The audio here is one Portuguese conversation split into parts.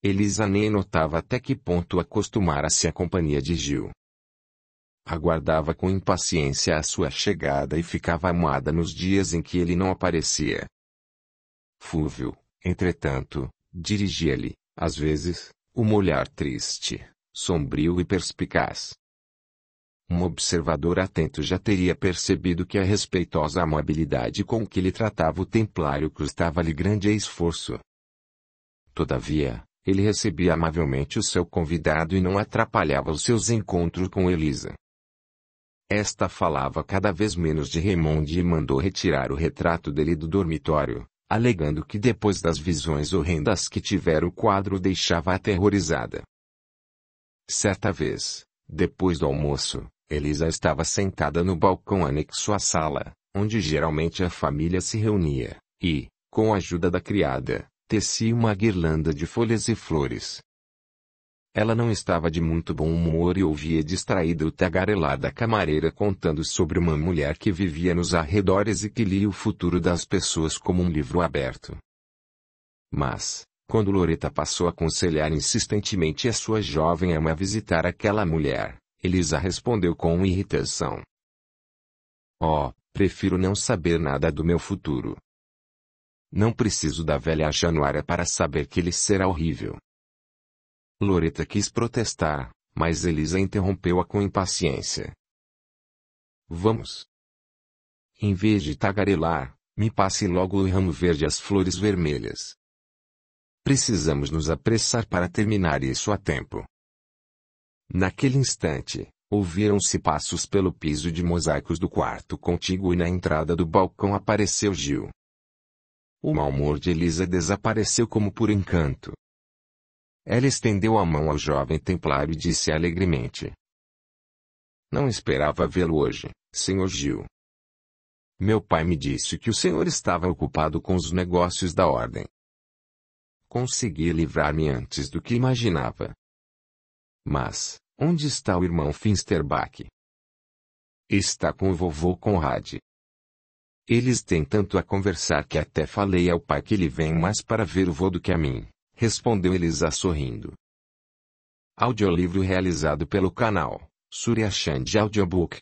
Elisa nem notava até que ponto acostumara-se à companhia de Gil. Aguardava com impaciência a sua chegada e ficava amuada nos dias em que ele não aparecia. Fúvio, entretanto, dirigia-lhe, às vezes, uma olhar triste, sombrio e perspicaz. Um observador atento já teria percebido que a respeitosa amabilidade com que ele tratava o templário custava-lhe grande esforço. Todavia, ele recebia amavelmente o seu convidado e não atrapalhava os seus encontros com Elisa. Esta falava cada vez menos de Raymonde e mandou retirar o retrato dele do dormitório, alegando que depois das visões horrendas que tivera o quadro o deixava aterrorizada. Certa vez, depois do almoço, Elisa estava sentada no balcão anexo à sala, onde geralmente a família se reunia, e, com a ajuda da criada, tecia uma guirlanda de folhas e flores. Ela não estava de muito bom humor e ouvia distraída o tagarelar da camareira contando sobre uma mulher que vivia nos arredores e que lia o futuro das pessoas como um livro aberto. Mas, quando Loretta passou a aconselhar insistentemente a sua jovem ama a visitar aquela mulher, Elisa respondeu com irritação: "Oh, prefiro não saber nada do meu futuro. Não preciso da velha Januária para saber que ele será horrível." Loretta quis protestar, mas Elisa interrompeu-a com impaciência. "Vamos. Em vez de tagarelar, me passe logo o ramo verde e as flores vermelhas. Precisamos nos apressar para terminar isso a tempo." Naquele instante, ouviram-se passos pelo piso de mosaicos do quarto contíguo e na entrada do balcão apareceu Gil. O mau humor de Elisa desapareceu como por encanto. Ela estendeu a mão ao jovem templário e disse alegremente: "Não esperava vê-lo hoje, Sr. Gil. Meu pai me disse que o senhor estava ocupado com os negócios da ordem. Consegui livrar-me antes do que imaginava. Mas, onde está o irmão Finsterbach?" "Está com o vovô Conrad. Eles têm tanto a conversar que até falei ao pai que ele vem mais para ver o vô do que a mim", respondeu Elisa sorrindo. Audiolivro realizado pelo canal Surya Chand Audiobook.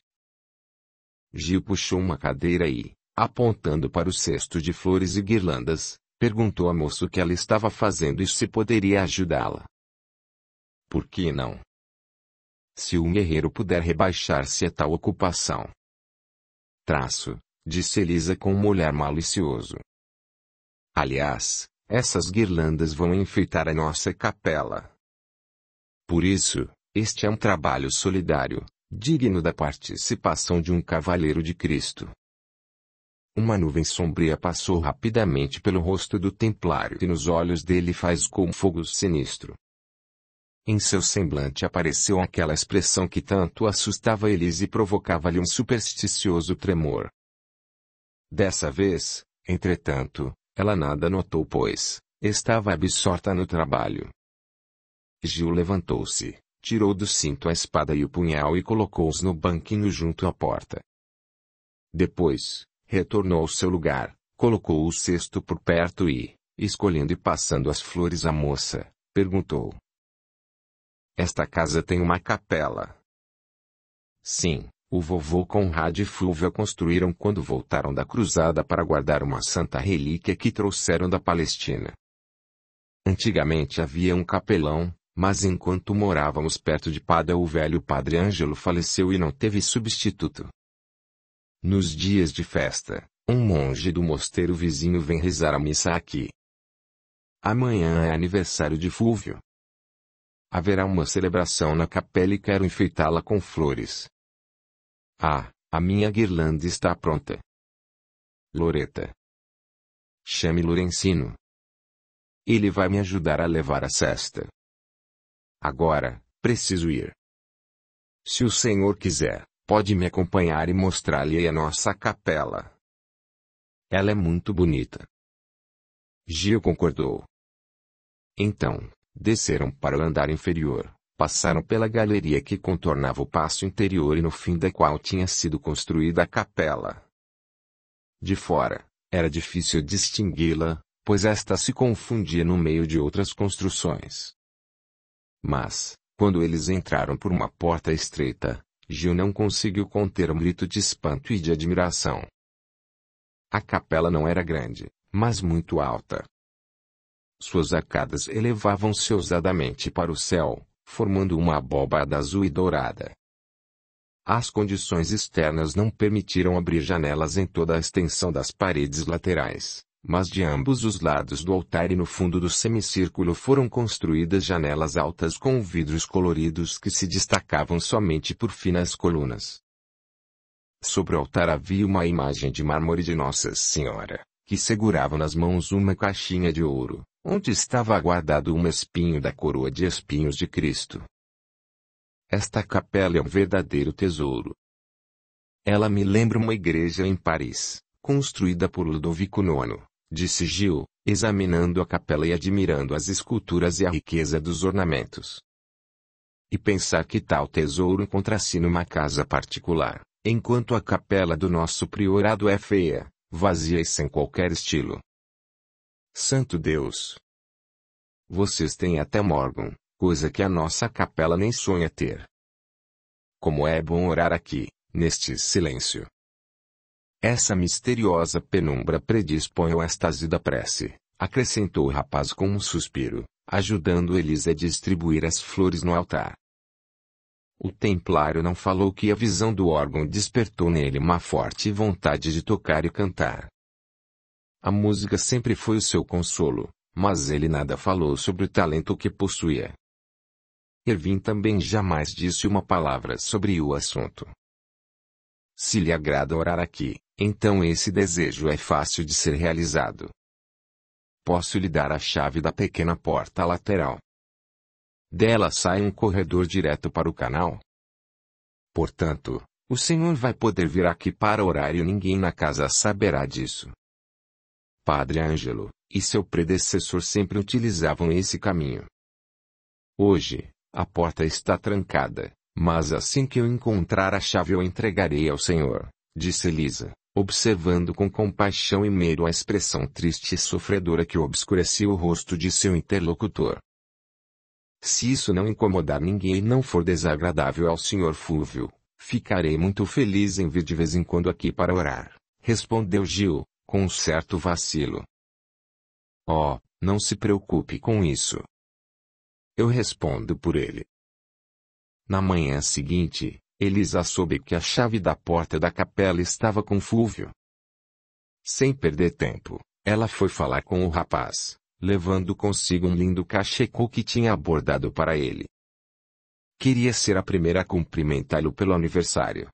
Gil puxou uma cadeira e, apontando para o cesto de flores e guirlandas, perguntou à moça o que ela estava fazendo e se poderia ajudá-la. "Por que não? Se um guerreiro puder rebaixar-se a tal ocupação." Disse Elisa com um olhar malicioso. "Aliás, essas guirlandas vão enfeitar a nossa capela. Por isso, este é um trabalho solidário, digno da participação de um cavalheiro de Cristo." Uma nuvem sombria passou rapidamente pelo rosto do templário e nos olhos dele faiscou um fogo sinistro. Em seu semblante apareceu aquela expressão que tanto assustava Elisa e provocava-lhe um supersticioso tremor. Dessa vez, entretanto, ela nada notou pois estava absorta no trabalho. Gil levantou-se, tirou do cinto a espada e o punhal e colocou-os no banquinho junto à porta. Depois, retornou ao seu lugar, colocou o cesto por perto e, escolhendo e passando as flores à moça, perguntou: "Esta casa tem uma capela?" "Sim, o vovô Conrad e Fúvia construíram quando voltaram da cruzada para guardar uma santa relíquia que trouxeram da Palestina. Antigamente havia um capelão, mas enquanto morávamos perto de Padua o velho padre Ângelo faleceu e não teve substituto. Nos dias de festa, um monge do mosteiro vizinho vem rezar a missa aqui. Amanhã é aniversário de Fúvio. Haverá uma celebração na capela e quero enfeitá-la com flores. Ah, a minha guirlanda está pronta. Loretta. Chame Lorenzino. Ele vai me ajudar a levar a cesta. Agora, preciso ir. Se o senhor quiser, pode me acompanhar e mostrar-lhe a nossa capela. Ela é muito bonita." Gil concordou. Então, desceram para o andar inferior, passaram pela galeria que contornava o pátio interior e no fim da qual tinha sido construída a capela. De fora, era difícil distingui-la, pois esta se confundia no meio de outras construções. Mas, quando eles entraram por uma porta estreita, Gil não conseguiu conter um grito de espanto e de admiração. A capela não era grande, mas muito alta. Suas arcadas elevavam-se ousadamente para o céu, formando uma abóbada azul e dourada. As condições externas não permitiram abrir janelas em toda a extensão das paredes laterais, mas de ambos os lados do altar e no fundo do semicírculo foram construídas janelas altas com vidros coloridos que se destacavam somente por finas colunas. Sobre o altar havia uma imagem de mármore de Nossa Senhora, que segurava nas mãos uma caixinha de ouro, onde estava guardado um espinho da coroa de espinhos de Cristo. Esta capela é um verdadeiro tesouro. Ela me lembra uma igreja em Paris, construída por Ludovico IX, disse Gil, examinando a capela e admirando as esculturas e a riqueza dos ornamentos. E pensar que tal tesouro encontra-se numa casa particular, enquanto a capela do nosso priorado é feia, vazia e sem qualquer estilo. Santo Deus! Vocês têm até um órgão, coisa que a nossa capela nem sonha ter. Como é bom orar aqui, neste silêncio. Essa misteriosa penumbra predispõe ao êxtase da prece, acrescentou o rapaz com um suspiro, ajudando Elisa a distribuir as flores no altar. O templário não falou que a visão do órgão despertou nele uma forte vontade de tocar e cantar. A música sempre foi o seu consolo, mas ele nada falou sobre o talento que possuía. Ervin também jamais disse uma palavra sobre o assunto. Se lhe agrada orar aqui, então esse desejo é fácil de ser realizado. Posso lhe dar a chave da pequena porta lateral. Dela sai um corredor direto para o canal. Portanto, o senhor vai poder vir aqui para orar e ninguém na casa saberá disso. Padre Ângelo e seu predecessor sempre utilizavam esse caminho. Hoje, a porta está trancada, mas assim que eu encontrar a chave eu entregarei ao senhor, disse Elisa, observando com compaixão e medo a expressão triste e sofredora que obscurecia o rosto de seu interlocutor. Se isso não incomodar ninguém e não for desagradável ao Sr. Fúvio, ficarei muito feliz em vir de vez em quando aqui para orar, respondeu Gil, com um certo vacilo. Oh, não se preocupe com isso. Eu respondo por ele. Na manhã seguinte, Elisa soube que a chave da porta da capela estava com Fúvio. Sem perder tempo, ela foi falar com o rapaz, levando consigo um lindo cachecol que tinha bordado para ele. Queria ser a primeira a cumprimentá-lo pelo aniversário.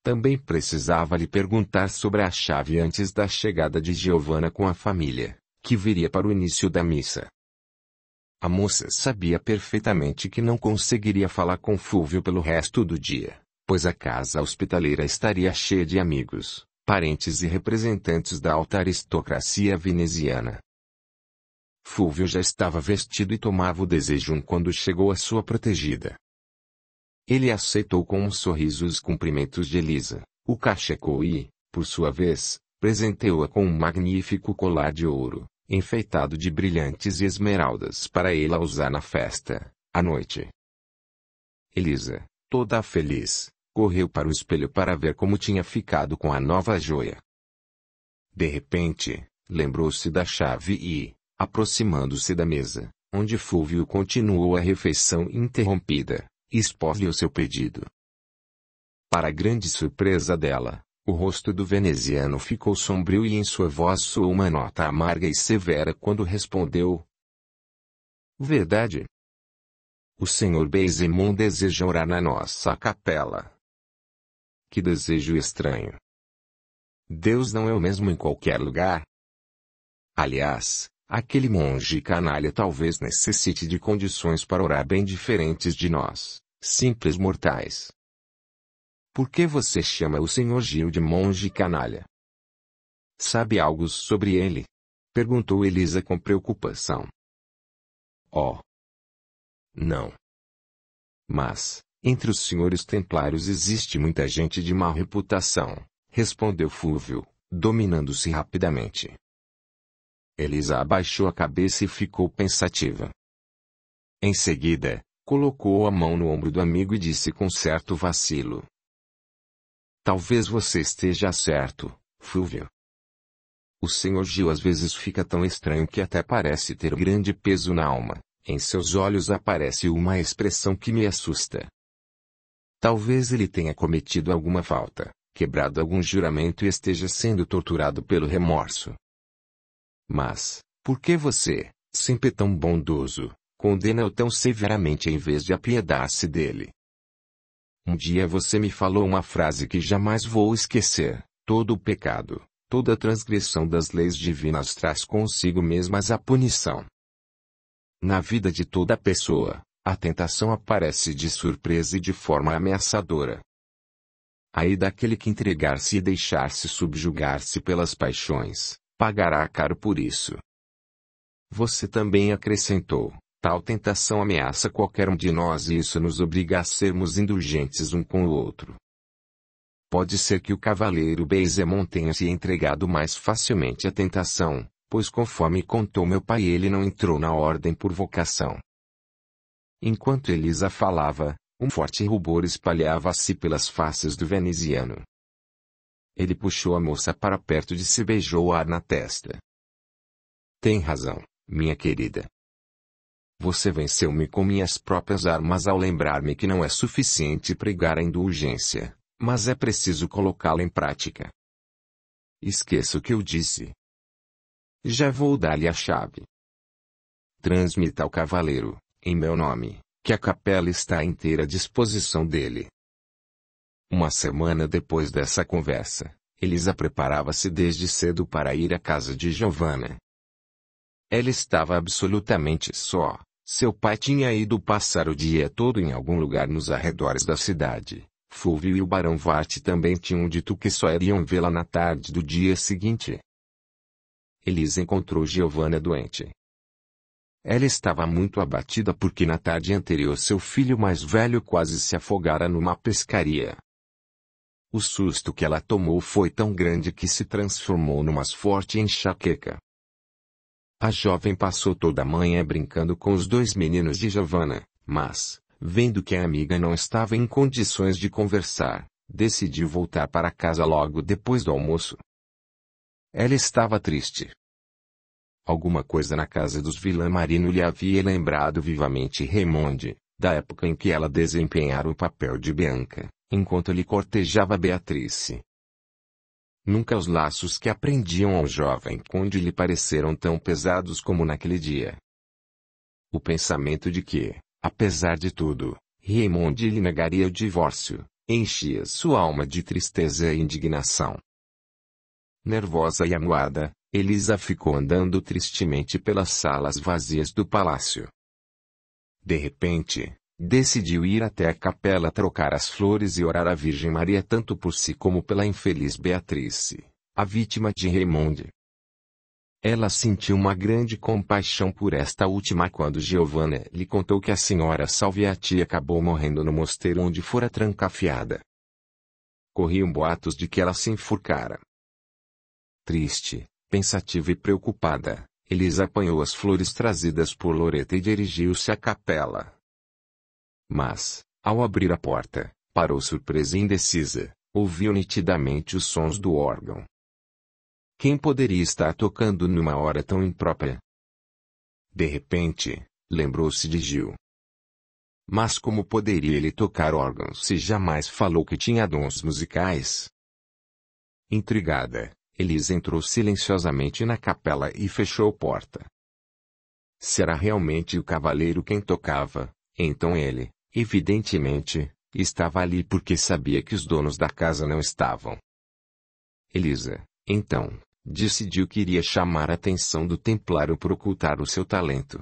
Também precisava lhe perguntar sobre a chave antes da chegada de Giovanna com a família, que viria para o início da missa. A moça sabia perfeitamente que não conseguiria falar com Fúvio pelo resto do dia, pois a casa hospitaleira estaria cheia de amigos, parentes e representantes da alta aristocracia veneziana. Fúvio já estava vestido e tomava o desejum quando chegou a sua protegida. Ele aceitou com um sorriso os cumprimentos de Elisa, o cachecol e, por sua vez, presenteou-a com um magnífico colar de ouro, enfeitado de brilhantes e esmeraldas para ela usar na festa, à noite. Elisa, toda feliz, correu para o espelho para ver como tinha ficado com a nova joia. De repente, lembrou-se da chave e, aproximando-se da mesa, onde Fúvio continuou a refeição interrompida, expôs-lhe o seu pedido. Para grande surpresa dela, o rosto do veneziano ficou sombrio e em sua voz soou uma nota amarga e severa quando respondeu: Verdade. O Sr. Bezemon deseja orar na nossa capela. Que desejo estranho. Deus não é o mesmo em qualquer lugar. Aliás, aquele monge canalha talvez necessite de condições para orar bem diferentes de nós, simples mortais. Por que você chama o Sr. Gil de monge canalha? Sabe algo sobre ele? Perguntou Elisa com preocupação. Oh. Não. Mas, entre os senhores templários existe muita gente de má reputação, respondeu Fúvio, dominando-se rapidamente. Elisa abaixou a cabeça e ficou pensativa. Em seguida, colocou a mão no ombro do amigo e disse com certo vacilo: Talvez você esteja certo, Fulvio. O Sr. Gil às vezes fica tão estranho que até parece ter grande peso na alma. Em seus olhos aparece uma expressão que me assusta. Talvez ele tenha cometido alguma falta, quebrado algum juramento e esteja sendo torturado pelo remorso. Mas, por que você, sempre tão bondoso, condena-o tão severamente em vez de apiedar-se dele? Um dia você me falou uma frase que jamais vou esquecer: todo o pecado, toda transgressão das leis divinas traz consigo mesmas a punição. Na vida de toda pessoa, a tentação aparece de surpresa e de forma ameaçadora. Aí daquele que entregar-se e deixar-se subjugar-se pelas paixões, pagará caro por isso. Você também acrescentou: tal tentação ameaça qualquer um de nós e isso nos obriga a sermos indulgentes um com o outro. Pode ser que o cavaleiro Baezemon tenha se entregado mais facilmente à tentação, pois conforme contou meu pai ele não entrou na ordem por vocação. Enquanto Elisa falava, um forte rubor espalhava-se pelas faces do veneziano. Ele puxou a moça para perto de si e beijou-a na testa. Tem razão, minha querida. Você venceu-me com minhas próprias armas ao lembrar-me que não é suficiente pregar a indulgência, mas é preciso colocá-la em prática. Esqueça o que eu disse. Já vou dar-lhe a chave. Transmita ao cavaleiro, em meu nome, que a capela está à inteira disposição dele. Uma semana depois dessa conversa, Elisa preparava-se desde cedo para ir à casa de Giovanna. Ela estava absolutamente só. Seu pai tinha ido passar o dia todo em algum lugar nos arredores da cidade. Fulvio e o barão Vart também tinham dito que só iriam vê-la na tarde do dia seguinte. Elisa encontrou Giovanna doente. Ela estava muito abatida porque na tarde anterior seu filho mais velho quase se afogara numa pescaria. O susto que ela tomou foi tão grande que se transformou numa forte enxaqueca. A jovem passou toda a manhã brincando com os dois meninos de Giovanna, mas, vendo que a amiga não estava em condições de conversar, decidiu voltar para casa logo depois do almoço. Ela estava triste. Alguma coisa na casa dos Villamarino lhe havia lembrado vivamente Raimonde, da época em que ela desempenhara o papel de Bianca, enquanto ele cortejava Beatrice. Nunca os laços que aprendiam ao jovem conde lhe pareceram tão pesados como naquele dia. O pensamento de que, apesar de tudo, Raimonde lhe negaria o divórcio, enchia sua alma de tristeza e indignação. Nervosa e amuada, Elisa ficou andando tristemente pelas salas vazias do palácio. De repente, decidiu ir até a capela trocar as flores e orar à Virgem Maria tanto por si como pela infeliz Beatrice, a vítima de Raimonde. Ela sentiu uma grande compaixão por esta última quando Giovanna lhe contou que a senhora Salviati acabou morrendo no mosteiro onde fora trancafiada. Corriam boatos de que ela se enforcara. Triste, pensativa e preocupada, Elisa apanhou as flores trazidas por Loretta e dirigiu-se à capela. Mas, ao abrir a porta, parou surpresa e indecisa, ouviu nitidamente os sons do órgão. Quem poderia estar tocando numa hora tão imprópria? De repente, lembrou-se de Gil. Mas como poderia ele tocar órgão se jamais falou que tinha dons musicais? Intrigada, Elisa entrou silenciosamente na capela e fechou a porta. Se era realmente o cavaleiro quem tocava, então ele, evidentemente, estava ali porque sabia que os donos da casa não estavam. Elisa, então, decidiu que iria chamar a atenção do templário por ocultar o seu talento.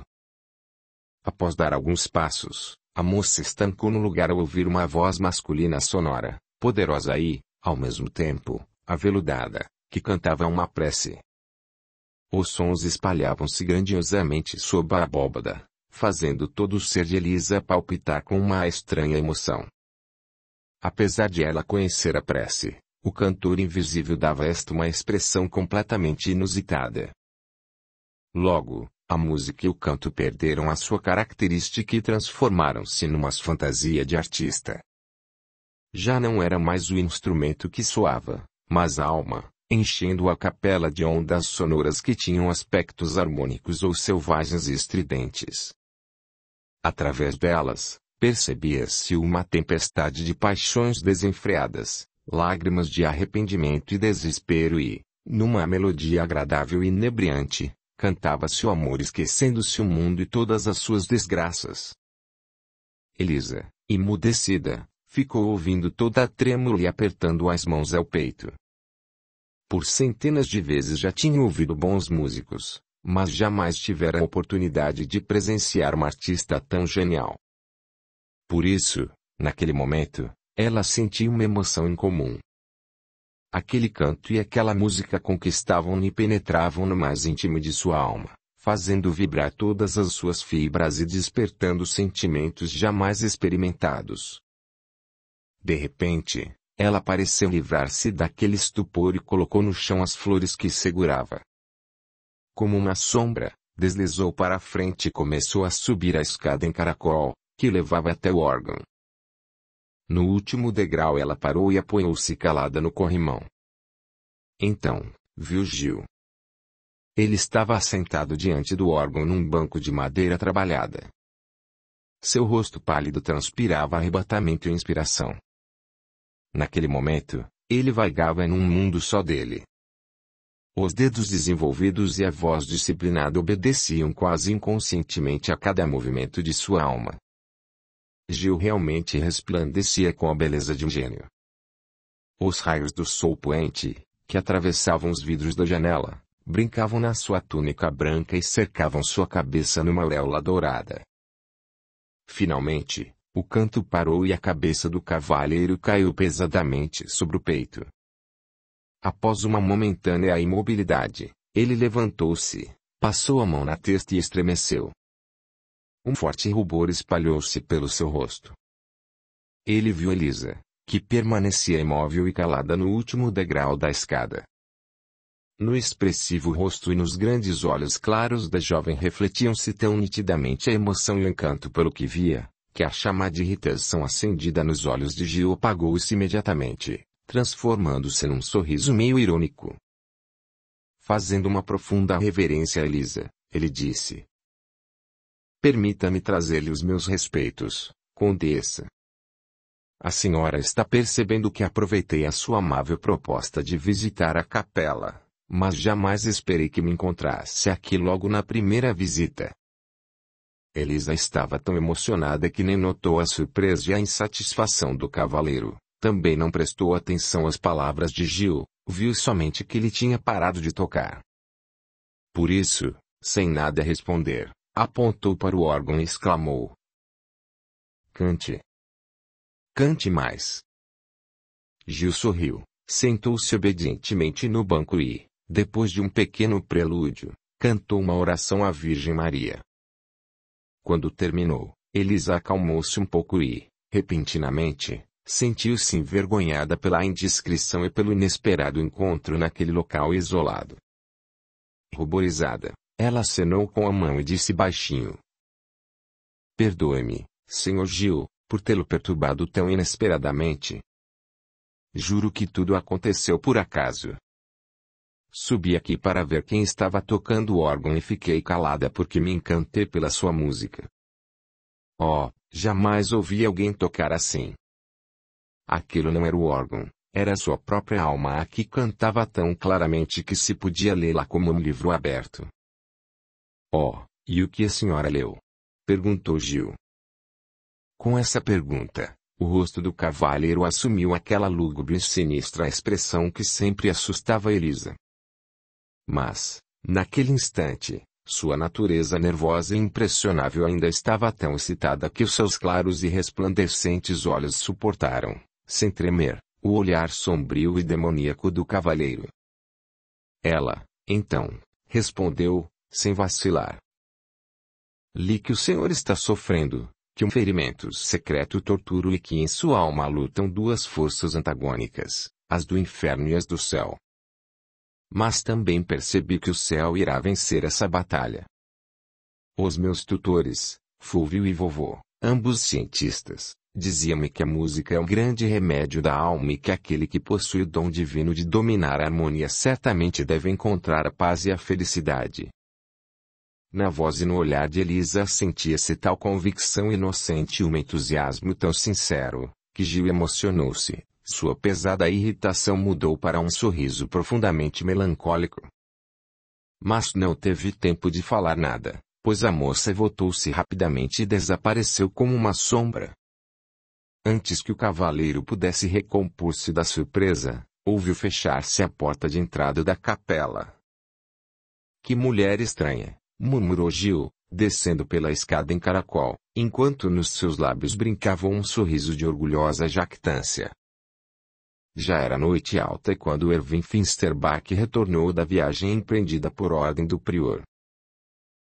Após dar alguns passos, a moça estancou no lugar ao ouvir uma voz masculina sonora, poderosa e, ao mesmo tempo, aveludada, que cantava uma prece. Os sons espalhavam-se grandiosamente sob a abóbada, fazendo todo o ser de Elisa palpitar com uma estranha emoção. Apesar de ela conhecer a prece, o cantor invisível dava a esta uma expressão completamente inusitada. Logo, a música e o canto perderam a sua característica e transformaram-se numa fantasia de artista. Já não era mais o instrumento que soava, mas a alma, enchendo a capela de ondas sonoras que tinham aspectos harmônicos ou selvagens e estridentes. Através delas, percebia-se uma tempestade de paixões desenfreadas, lágrimas de arrependimento e desespero e, numa melodia agradável e inebriante, cantava-se o amor esquecendo-se o mundo e todas as suas desgraças. Elisa, emudecida, ficou ouvindo toda trêmula e apertando as mãos ao peito. Por centenas de vezes já tinha ouvido bons músicos, mas jamais tivera a oportunidade de presenciar uma artista tão genial. Por isso, naquele momento, ela sentia uma emoção incomum. Aquele canto e aquela música conquistavam-no e penetravam no mais íntimo de sua alma, fazendo vibrar todas as suas fibras e despertando sentimentos jamais experimentados. De repente, ela pareceu livrar-se daquele estupor e colocou no chão as flores que segurava. Como uma sombra, deslizou para a frente e começou a subir a escada em caracol, que levava até o órgão. No último degrau ela parou e apoiou-se calada no corrimão. Então, viu Gil. Ele estava assentado diante do órgão num banco de madeira trabalhada. Seu rosto pálido transpirava arrebatamento e inspiração. Naquele momento, ele vagava num mundo só dele. Os dedos desenvolvidos e a voz disciplinada obedeciam quase inconscientemente a cada movimento de sua alma. Gil realmente resplandecia com a beleza de um gênio. Os raios do sol poente, que atravessavam os vidros da janela, brincavam na sua túnica branca e cercavam sua cabeça numa auréola dourada. Finalmente, o canto parou e a cabeça do cavalheiro caiu pesadamente sobre o peito. Após uma momentânea imobilidade, ele levantou-se, passou a mão na testa e estremeceu. Um forte rubor espalhou-se pelo seu rosto. Ele viu Elisa, que permanecia imóvel e calada no último degrau da escada. No expressivo rosto e nos grandes olhos claros da jovem refletiam-se tão nitidamente a emoção e o encanto pelo que via, que a chama de irritação acendida nos olhos de Gil apagou-se imediatamente, transformando-se num sorriso meio irônico. Fazendo uma profunda reverência a Elisa, ele disse: "Permita-me trazer-lhe os meus respeitos, Condessa. A senhora está percebendo que aproveitei a sua amável proposta de visitar a capela, mas jamais esperei que me encontrasse aqui logo na primeira visita." Elisa estava tão emocionada que nem notou a surpresa e a insatisfação do cavaleiro, também não prestou atenção às palavras de Gil, viu somente que ele tinha parado de tocar. Por isso, sem nada responder, apontou para o órgão e exclamou: "Cante. Cante mais." Gil sorriu, sentou-se obedientemente no banco e, depois de um pequeno prelúdio, cantou uma oração à Virgem Maria. Quando terminou, Elisa acalmou-se um pouco e, repentinamente, sentiu-se envergonhada pela indiscrição e pelo inesperado encontro naquele local isolado. Ruborizada, ela acenou com a mão e disse baixinho: "Perdoe-me, Sr. Gil, por tê-lo perturbado tão inesperadamente. Juro que tudo aconteceu por acaso. Subi aqui para ver quem estava tocando o órgão e fiquei calada porque me encantei pela sua música. Oh, jamais ouvi alguém tocar assim. Aquilo não era o órgão, era sua própria alma a que cantava tão claramente que se podia lê-la como um livro aberto." "Oh, e o que a senhora leu?" perguntou Gil. Com essa pergunta, o rosto do cavalheiro assumiu aquela lúgubre e sinistra expressão que sempre assustava Elisa. Mas, naquele instante, sua natureza nervosa e impressionável ainda estava tão excitada que os seus claros e resplandecentes olhos suportaram, sem tremer, o olhar sombrio e demoníaco do cavalheiro. Ela, então, respondeu, sem vacilar: "Li que o senhor está sofrendo, que um ferimento secreto tortura e que em sua alma lutam duas forças antagônicas, as do inferno e as do céu." Mas também percebi que o céu irá vencer essa batalha. Os meus tutores, Fulvio e vovô, ambos cientistas, diziam-me que a música é um grande remédio da alma e que aquele que possui o dom divino de dominar a harmonia certamente deve encontrar a paz e a felicidade. Na voz e no olhar de Elisa sentia-se tal convicção inocente e um entusiasmo tão sincero, que Gil emocionou-se. Sua pesada irritação mudou para um sorriso profundamente melancólico. Mas não teve tempo de falar nada, pois a moça voltou-se rapidamente e desapareceu como uma sombra. Antes que o cavaleiro pudesse recompor-se da surpresa, ouviu fechar-se a porta de entrada da capela. Que mulher estranha, murmurou Gil, descendo pela escada em caracol, enquanto nos seus lábios brincava um sorriso de orgulhosa jactância. Já era noite alta quando Erwin Finsterbach retornou da viagem empreendida por ordem do prior.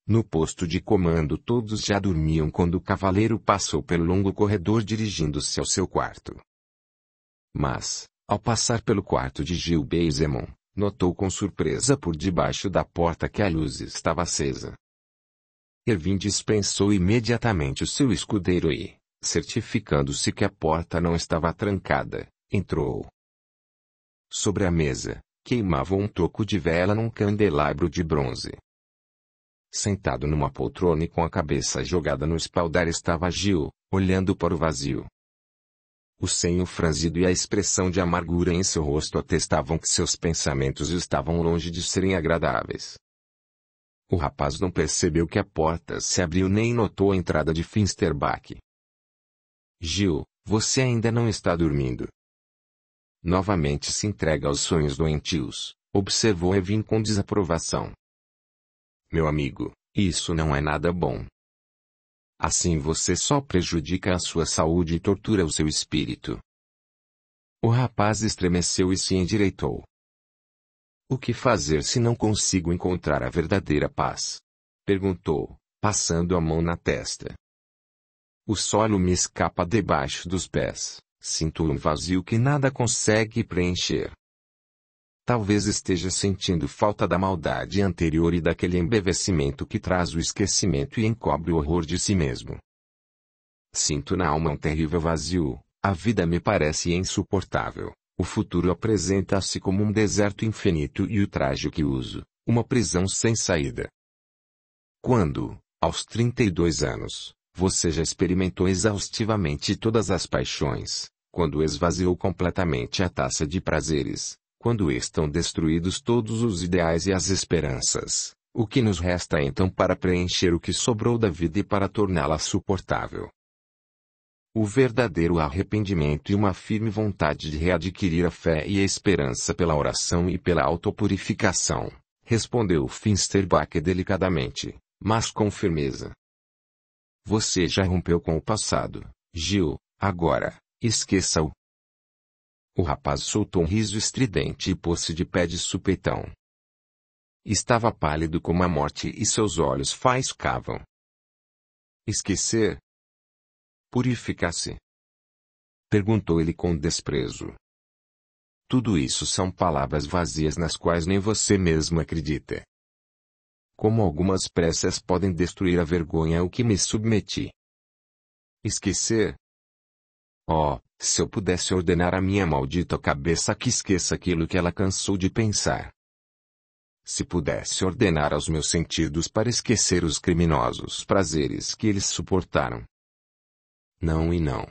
No posto de comando todos já dormiam quando o cavaleiro passou pelo longo corredor dirigindo-se ao seu quarto. Mas, ao passar pelo quarto de Gil Beisemon, notou com surpresa por debaixo da porta que a luz estava acesa. Erwin dispensou imediatamente o seu escudeiro e, certificando-se que a porta não estava trancada, entrou. Sobre a mesa, queimava um toco de vela num candelabro de bronze. Sentado numa poltrona e com a cabeça jogada no espaldar estava Gil, olhando para o vazio. O senho franzido e a expressão de amargura em seu rosto atestavam que seus pensamentos estavam longe de serem agradáveis. O rapaz não percebeu que a porta se abriu nem notou a entrada de Finsterbach. Gil, você ainda não está dormindo. Novamente se entrega aos sonhos doentios, observou Erwin com desaprovação. Meu amigo, isso não é nada bom. Assim você só prejudica a sua saúde e tortura o seu espírito. O rapaz estremeceu e se endireitou. O que fazer se não consigo encontrar a verdadeira paz? Perguntou, passando a mão na testa. O solo me escapa debaixo dos pés, sinto um vazio que nada consegue preencher. Talvez esteja sentindo falta da maldade anterior e daquele embevecimento que traz o esquecimento e encobre o horror de si mesmo. Sinto na alma um terrível vazio, a vida me parece insuportável, o futuro apresenta-se como um deserto infinito e o traje que uso, uma prisão sem saída. Quando, aos 32 anos, você já experimentou exaustivamente todas as paixões, quando esvaziou completamente a taça de prazeres, quando estão destruídos todos os ideais e as esperanças, o que nos resta então para preencher o que sobrou da vida e para torná-la suportável? O verdadeiro arrependimento e uma firme vontade de readquirir a fé e a esperança pela oração e pela autopurificação, respondeu Finsterbach delicadamente, mas com firmeza. Você já rompeu com o passado, Gil, agora, esqueça-o. O rapaz soltou um riso estridente e pôs-se de pé de supetão. Estava pálido como a morte e seus olhos faiscavam. Esquecer? Purificar-se? Perguntou ele com desprezo. Tudo isso são palavras vazias nas quais nem você mesmo acredita. Como algumas preces podem destruir a vergonha a que me submeti. Esquecer? Oh, se eu pudesse ordenar à minha maldita cabeça que esqueça aquilo que ela cansou de pensar. Se pudesse ordenar aos meus sentidos para esquecer os criminosos prazeres que eles suportaram. Não e não.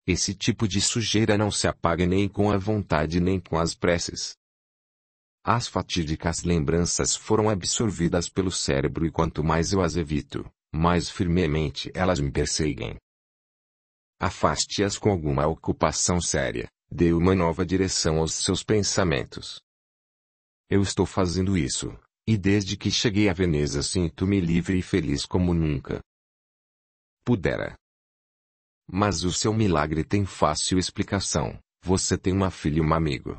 Esse tipo de sujeira não se apaga nem com a vontade nem com as preces. As fatídicas lembranças foram absorvidas pelo cérebro e quanto mais eu as evito, mais firmemente elas me perseguem. Afaste-as com alguma ocupação séria, dê uma nova direção aos seus pensamentos. Eu estou fazendo isso, e desde que cheguei a Veneza sinto-me livre e feliz como nunca. Pudera. Mas o seu milagre tem fácil explicação, você tem uma filha e um amigo.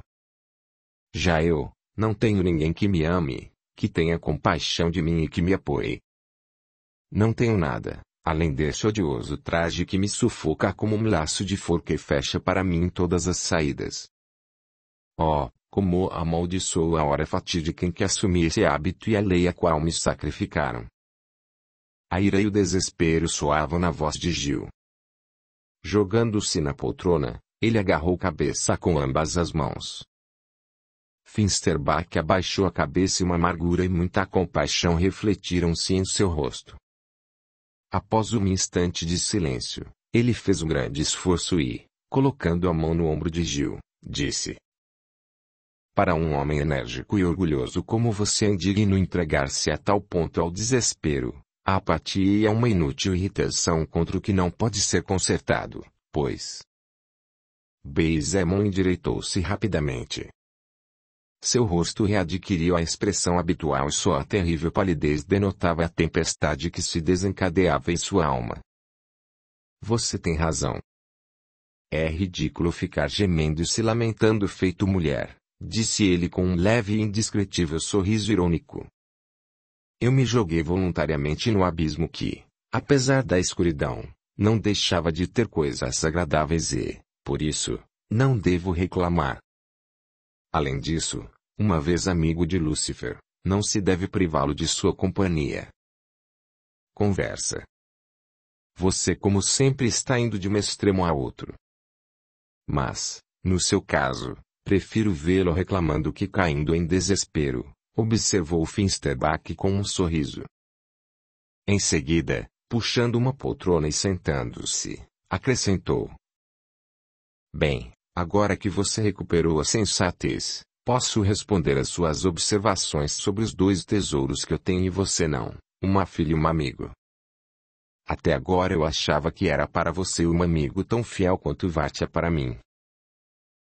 Já eu, não tenho ninguém que me ame, que tenha compaixão de mim e que me apoie. Não tenho nada, além desse odioso traje que me sufoca como um laço de forca e fecha para mim todas as saídas. Oh, como amaldiçoou a hora fatídica em que assumi esse hábito e a lei a qual me sacrificaram. A ira e o desespero soavam na voz de Gil. Jogando-se na poltrona, ele agarrou a cabeça com ambas as mãos. Finsterbach abaixou a cabeça e uma amargura e muita compaixão refletiram-se em seu rosto. Após um instante de silêncio, ele fez um grande esforço e, colocando a mão no ombro de Gil, disse: Para um homem enérgico e orgulhoso como você é indigno entregar-se a tal ponto ao desespero, à apatia e a uma inútil irritação contra o que não pode ser consertado, pois... Beisemon endireitou-se rapidamente. Seu rosto readquiriu a expressão habitual e sua terrível palidez denotava a tempestade que se desencadeava em sua alma. Você tem razão. É ridículo ficar gemendo e se lamentando feito mulher, disse ele com um leve e indescritível sorriso irônico. Eu me joguei voluntariamente no abismo que, apesar da escuridão, não deixava de ter coisas agradáveis e, por isso, não devo reclamar. Além disso, uma vez amigo de Lúcifer, não se deve privá-lo de sua companhia. Conversa. Você como sempre está indo de um extremo a outro. Mas, no seu caso, prefiro vê-lo reclamando que caindo em desespero, observou Finsterbach com um sorriso. Em seguida, puxando uma poltrona e sentando-se, acrescentou: Bem, agora que você recuperou a sensatez, posso responder às suas observações sobre os dois tesouros que eu tenho e você não, uma filha e um amigo. Até agora eu achava que era para você um amigo tão fiel quanto Vatia para mim.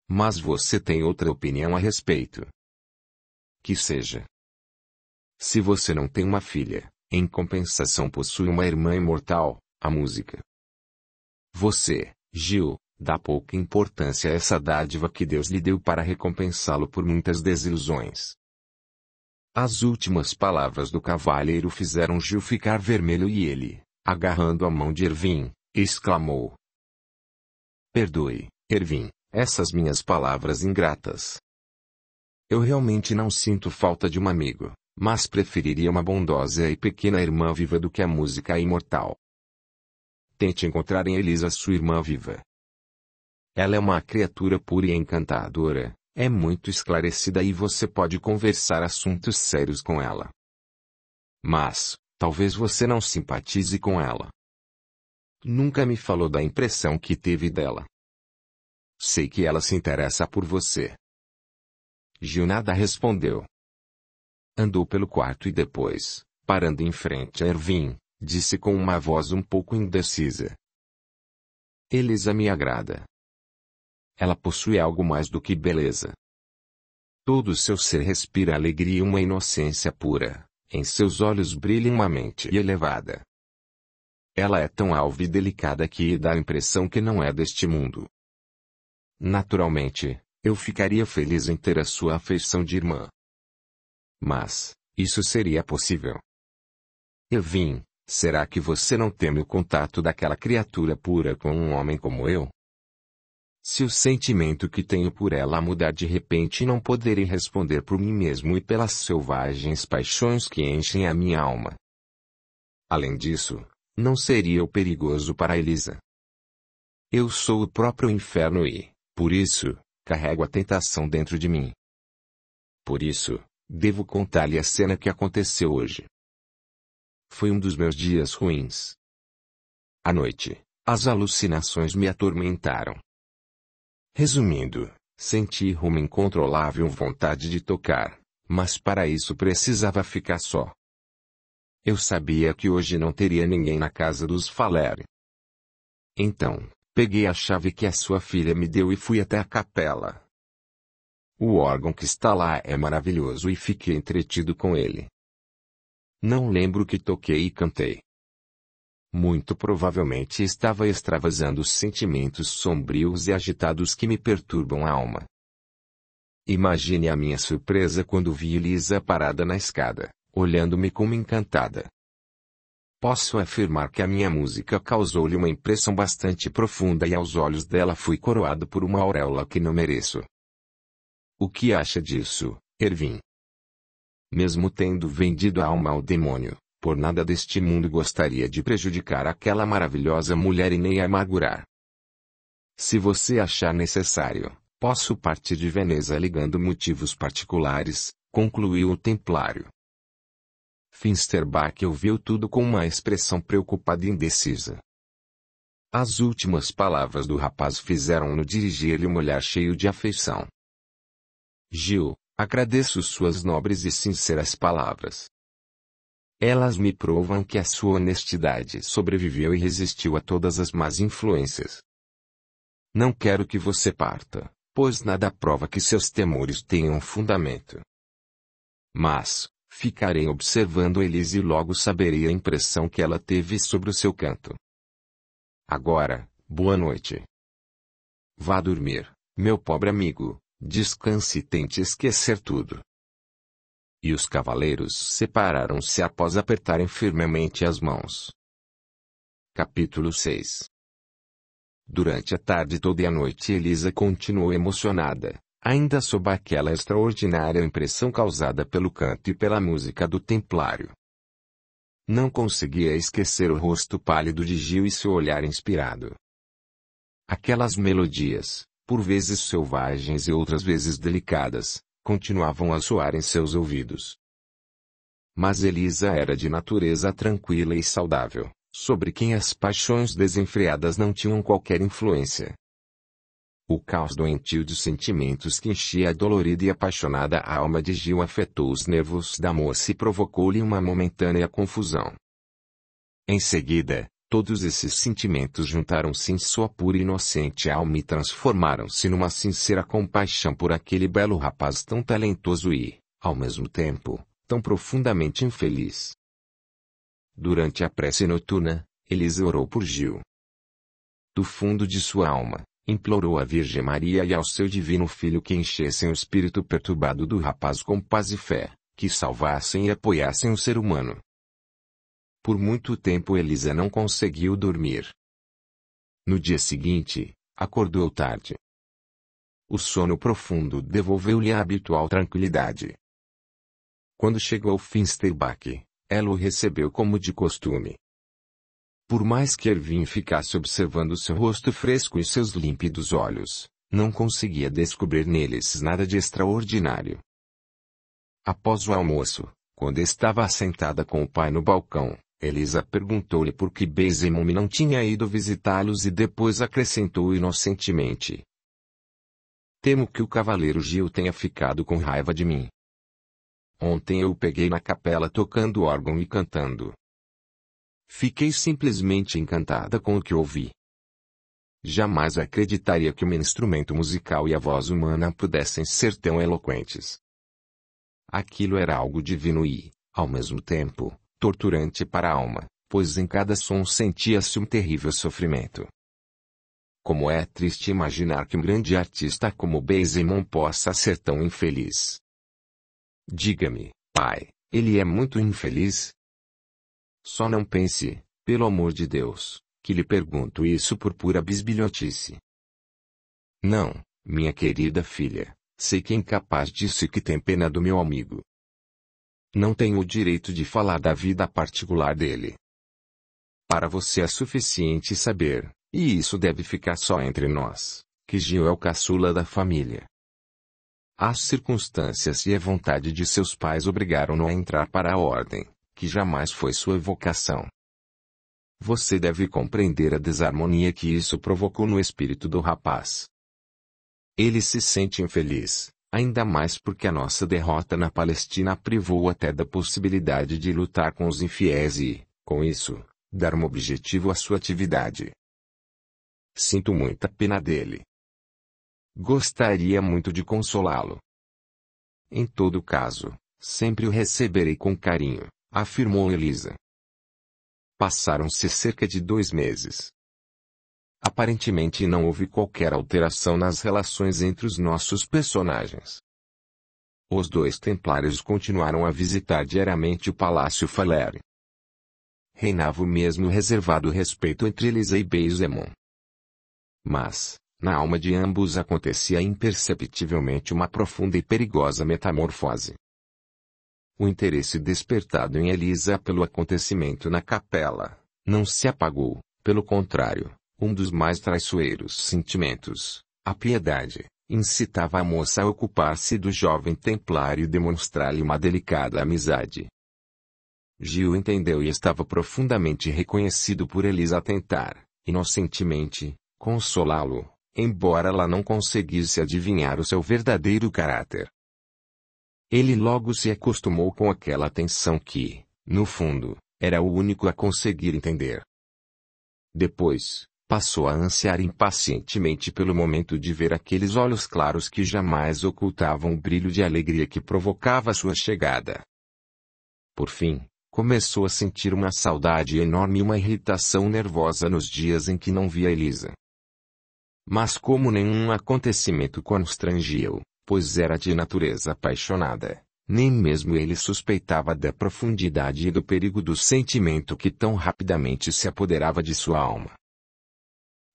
Mas você tem outra opinião a respeito. Que seja. Se você não tem uma filha, em compensação possui uma irmã imortal, a música. Você, Gil, dá pouca importância a essa dádiva que Deus lhe deu para recompensá-lo por muitas desilusões. As últimas palavras do cavalheiro fizeram Gil ficar vermelho e ele, agarrando a mão de Ervin, exclamou: Perdoe, Ervin, essas minhas palavras ingratas. Eu realmente não sinto falta de um amigo, mas preferiria uma bondosa e pequena irmã viva do que a música imortal. Tente encontrar em Elisa sua irmã viva. Ela é uma criatura pura e encantadora, é muito esclarecida e você pode conversar assuntos sérios com ela. Mas, talvez você não simpatize com ela. Nunca me falou da impressão que teve dela. Sei que ela se interessa por você. Gil nada respondeu. Andou pelo quarto e depois, parando em frente a Ervin, disse com uma voz um pouco indecisa: Elisa me agrada. Ela possui algo mais do que beleza. Todo o seu ser respira alegria e uma inocência pura, em seus olhos brilha uma mente elevada. Ela é tão alva e delicada que dá a impressão que não é deste mundo. Naturalmente, eu ficaria feliz em ter a sua afeição de irmã. Mas, isso seria possível. Ervin, será que você não teme o contato daquela criatura pura com um homem como eu? Se o sentimento que tenho por ela mudar de repente não poderei responder por mim mesmo e pelas selvagens paixões que enchem a minha alma. Além disso, não seria o perigoso para Elisa. Eu sou o próprio inferno e, por isso, carrego a tentação dentro de mim. Por isso, devo contar-lhe a cena que aconteceu hoje. Foi um dos meus dias ruins. À noite, as alucinações me atormentaram. Resumindo, senti uma incontrolável vontade de tocar, mas para isso precisava ficar só. Eu sabia que hoje não teria ninguém na casa dos Falery. Então, peguei a chave que a sua filha me deu e fui até a capela. O órgão que está lá é maravilhoso e fiquei entretido com ele. Não lembro que toquei e cantei. Muito provavelmente estava extravasando os sentimentos sombrios e agitados que me perturbam a alma. Imagine a minha surpresa quando vi Elisa parada na escada, olhando-me como encantada. Posso afirmar que a minha música causou-lhe uma impressão bastante profunda e aos olhos dela fui coroado por uma auréola que não mereço. O que acha disso, Ervin? Mesmo tendo vendido a alma ao demônio, por nada deste mundo gostaria de prejudicar aquela maravilhosa mulher e nem a amargurar. Se você achar necessário, posso partir de Veneza alegando motivos particulares, concluiu o templário. Finsterbach ouviu tudo com uma expressão preocupada e indecisa. As últimas palavras do rapaz fizeram-no dirigir-lhe um olhar cheio de afeição. Gil, agradeço suas nobres e sinceras palavras. Elas me provam que a sua honestidade sobreviveu e resistiu a todas as más influências. Não quero que você parta, pois nada prova que seus temores tenham fundamento. Mas, ficarei observando Elise e logo saberei a impressão que ela teve sobre o seu canto. Agora, boa noite. Vá dormir, meu pobre amigo, descanse e tente esquecer tudo. E os cavaleiros separaram-se após apertarem firmemente as mãos. Capítulo 6. Durante a tarde toda e a noite Elisa continuou emocionada, ainda sob aquela extraordinária impressão causada pelo canto e pela música do templário. Não conseguia esquecer o rosto pálido de Gil e seu olhar inspirado. Aquelas melodias, por vezes selvagens e outras vezes delicadas, continuavam a soar em seus ouvidos. Mas Elisa era de natureza tranquila e saudável, sobre quem as paixões desenfreadas não tinham qualquer influência. O caos doentio de sentimentos que enchia a dolorida e apaixonada alma de Gil afetou os nervos da moça e provocou-lhe uma momentânea confusão. Em seguida, todos esses sentimentos juntaram-se em sua pura e inocente alma e transformaram-se numa sincera compaixão por aquele belo rapaz tão talentoso e, ao mesmo tempo, tão profundamente infeliz. Durante a prece noturna, Elisa orou por Gil. Do fundo de sua alma, implorou à Virgem Maria e ao seu divino Filho que enchessem o espírito perturbado do rapaz com paz e fé, que salvassem e apoiassem o ser humano. Por muito tempo Elisa não conseguiu dormir. No dia seguinte, acordou tarde. O sono profundo devolveu-lhe a habitual tranquilidade. Quando chegou ao Finsterbach, ela o recebeu como de costume. Por mais que Ervin ficasse observando seu rosto fresco e seus límpidos olhos, não conseguia descobrir neles nada de extraordinário. Após o almoço, quando estava assentada com o pai no balcão, Elisa perguntou-lhe por que Bezemon não tinha ido visitá-los e depois acrescentou inocentemente: temo que o cavaleiro Gil tenha ficado com raiva de mim. Ontem eu o peguei na capela tocando órgão e cantando. Fiquei simplesmente encantada com o que ouvi. Jamais acreditaria que um instrumento musical e a voz humana pudessem ser tão eloquentes. Aquilo era algo divino e, ao mesmo tempo, torturante para a alma, pois em cada som sentia-se um terrível sofrimento. Como é triste imaginar que um grande artista como Bezemon possa ser tão infeliz. Diga-me, pai, ele é muito infeliz? Só não pense, pelo amor de Deus, que lhe pergunto isso por pura bisbilhotice. Não, minha querida filha, sei que é incapaz disso e que tem pena do meu amigo. Não tenho o direito de falar da vida particular dele. Para você é suficiente saber, e isso deve ficar só entre nós, que Gil é o caçula da família. As circunstâncias e a vontade de seus pais obrigaram-no a entrar para a ordem, que jamais foi sua vocação. Você deve compreender a desarmonia que isso provocou no espírito do rapaz. Ele se sente infeliz, ainda mais porque a nossa derrota na Palestina privou até da possibilidade de lutar com os infiéis e, com isso, dar um objetivo à sua atividade. Sinto muita pena dele. Gostaria muito de consolá-lo. Em todo caso, sempre o receberei com carinho, afirmou Elisa. Passaram-se cerca de 2 meses. Aparentemente não houve qualquer alteração nas relações entre os nossos personagens. Os 2 templários continuaram a visitar diariamente o Palácio Falaise. Reinava o mesmo reservado respeito entre Elisa e Bezemon. Mas, na alma de ambos acontecia imperceptivelmente uma profunda e perigosa metamorfose. O interesse despertado em Elisa pelo acontecimento na capela não se apagou, pelo contrário, um dos mais traiçoeiros sentimentos, a piedade, incitava a moça a ocupar-se do jovem templário e demonstrar-lhe uma delicada amizade. Gil entendeu e estava profundamente reconhecido por Elisa tentar, inocentemente, consolá-lo, embora ela não conseguisse adivinhar o seu verdadeiro caráter. Ele logo se acostumou com aquela atenção que, no fundo, era o único a conseguir entender. Depois, passou a ansiar impacientemente pelo momento de ver aqueles olhos claros que jamais ocultavam o brilho de alegria que provocava sua chegada. Por fim, começou a sentir uma saudade enorme e uma irritação nervosa nos dias em que não via Elisa. Mas como nenhum acontecimento constrangia-o, pois era de natureza apaixonada, nem mesmo ele suspeitava da profundidade e do perigo do sentimento que tão rapidamente se apoderava de sua alma.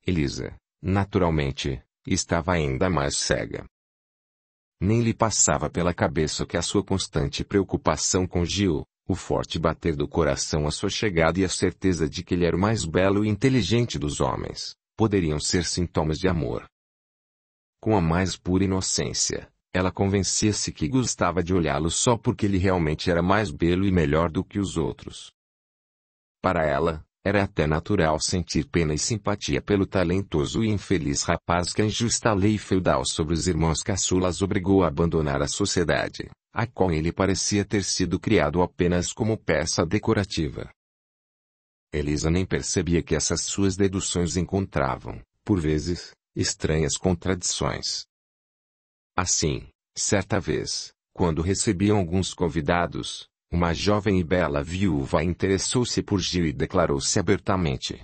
Elisa, naturalmente, estava ainda mais cega. Nem lhe passava pela cabeça que a sua constante preocupação com Gil, o forte bater do coração à sua chegada e a certeza de que ele era o mais belo e inteligente dos homens, poderiam ser sintomas de amor. Com a mais pura inocência, ela convencia-se que gostava de olhá-lo só porque ele realmente era mais belo e melhor do que os outros. Para ela, era até natural sentir pena e simpatia pelo talentoso e infeliz rapaz que a injusta lei feudal sobre os irmãos caçulas obrigou a abandonar a sociedade, a qual ele parecia ter sido criado apenas como peça decorativa. Elisa nem percebia que essas suas deduções encontravam, por vezes, estranhas contradições. Assim, certa vez, quando recebiam alguns convidados, uma jovem e bela viúva interessou-se por Gil e declarou-se abertamente.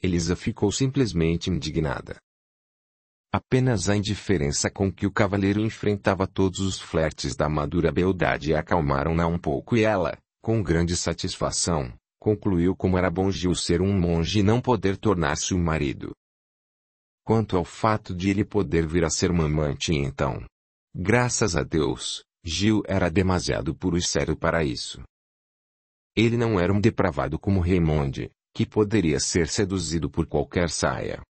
Elisa ficou simplesmente indignada. Apenas a indiferença com que o cavalheiro enfrentava todos os flertes da madura beldade acalmaram-na um pouco e ela, com grande satisfação, concluiu como era bom Gil ser um monge e não poder tornar-se um marido. Quanto ao fato de ele poder vir a ser uma amante então, graças a Deus, Gil era demasiado puro e sério para isso. Ele não era um depravado como Raymonde, que poderia ser seduzido por qualquer saia.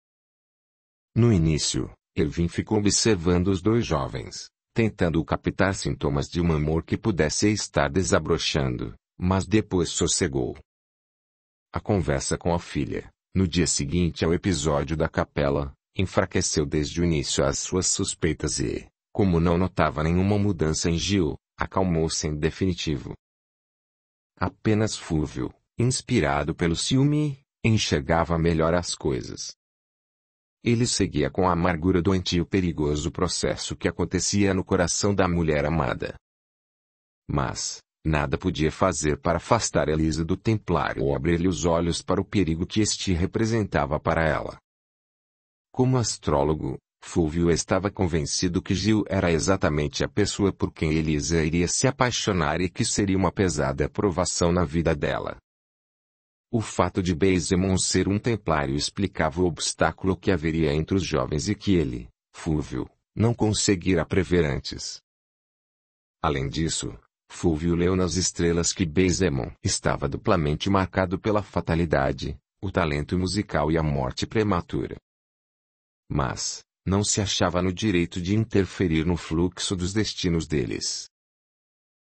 No início, Ervin ficou observando os dois jovens, tentando captar sintomas de um amor que pudesse estar desabrochando, mas depois sossegou. A conversa com a filha, no dia seguinte ao episódio da capela, enfraqueceu desde o início as suas suspeitas e, como não notava nenhuma mudança em Gil, acalmou-se em definitivo. Apenas Fúvio, inspirado pelo ciúme, enxergava melhor as coisas. Ele seguia com a amargura doentio o perigoso processo que acontecia no coração da mulher amada. Mas, nada podia fazer para afastar Elisa do templário ou abrir-lhe os olhos para o perigo que este representava para ela. Como astrólogo, Fúvio estava convencido que Gil era exatamente a pessoa por quem Elisa iria se apaixonar e que seria uma pesada provação na vida dela. O fato de Baesemon ser um templário explicava o obstáculo que haveria entre os jovens e que ele, Fúvio, não conseguira prever antes. Além disso, Fúvio leu nas estrelas que Baesemon estava duplamente marcado pela fatalidade, o talento musical e a morte prematura. Mas, não se achava no direito de interferir no fluxo dos destinos deles.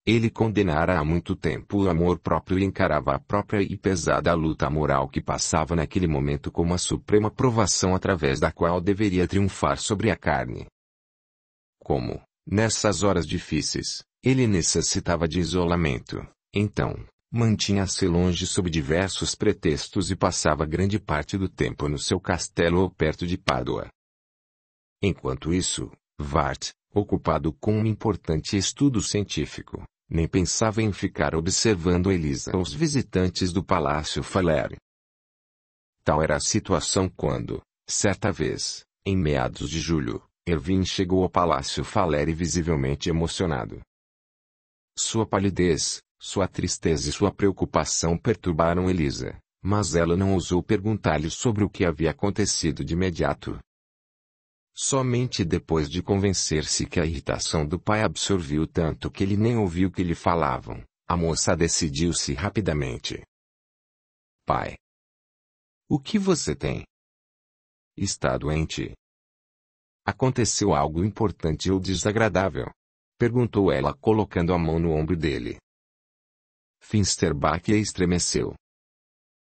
Ele condenara há muito tempo o amor próprio e encarava a própria e pesada luta moral que passava naquele momento como a suprema provação através da qual deveria triunfar sobre a carne. Como, nessas horas difíceis, ele necessitava de isolamento, então, mantinha-se longe sob diversos pretextos e passava grande parte do tempo no seu castelo ou perto de Pádua. Enquanto isso, Vart, ocupado com um importante estudo científico, nem pensava em ficar observando Elisa ou os visitantes do Palácio Falaire. Tal era a situação quando, certa vez, em meados de julho, Ervin chegou ao Palácio Falaire visivelmente emocionado. Sua palidez, sua tristeza e sua preocupação perturbaram Elisa, mas ela não ousou perguntar-lhe sobre o que havia acontecido de imediato. Somente depois de convencer-se que a irritação do pai absorveu tanto que ele nem ouviu o que lhe falavam, a moça decidiu-se rapidamente. Pai. O que você tem? Está doente? Aconteceu algo importante ou desagradável? Perguntou ela colocando a mão no ombro dele. Finsterbach estremeceu.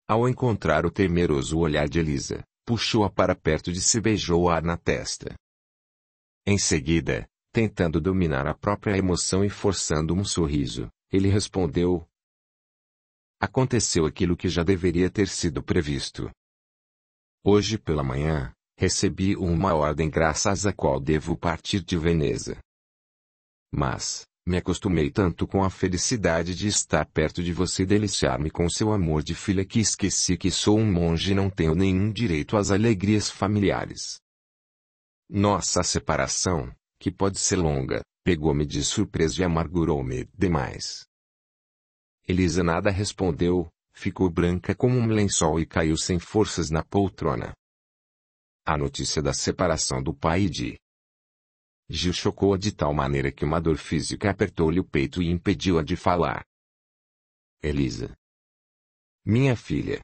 Ao encontrar o temeroso olhar de Elisa, puxou-a para perto de si e beijou-a na testa. Em seguida, tentando dominar a própria emoção e forçando um sorriso, ele respondeu: Aconteceu aquilo que já deveria ter sido previsto. Hoje pela manhã, recebi uma ordem graças à qual devo partir de Veneza. Mas, me acostumei tanto com a felicidade de estar perto de você e deliciar-me com seu amor de filha que esqueci que sou um monge e não tenho nenhum direito às alegrias familiares. Nossa separação, que pode ser longa, pegou-me de surpresa e amargurou-me demais. Elisa nada respondeu, ficou branca como um lençol e caiu sem forças na poltrona. A notícia da separação do pai e de Gil chocou-a de tal maneira que uma dor física apertou-lhe o peito e impediu-a de falar. Elisa. Minha filha.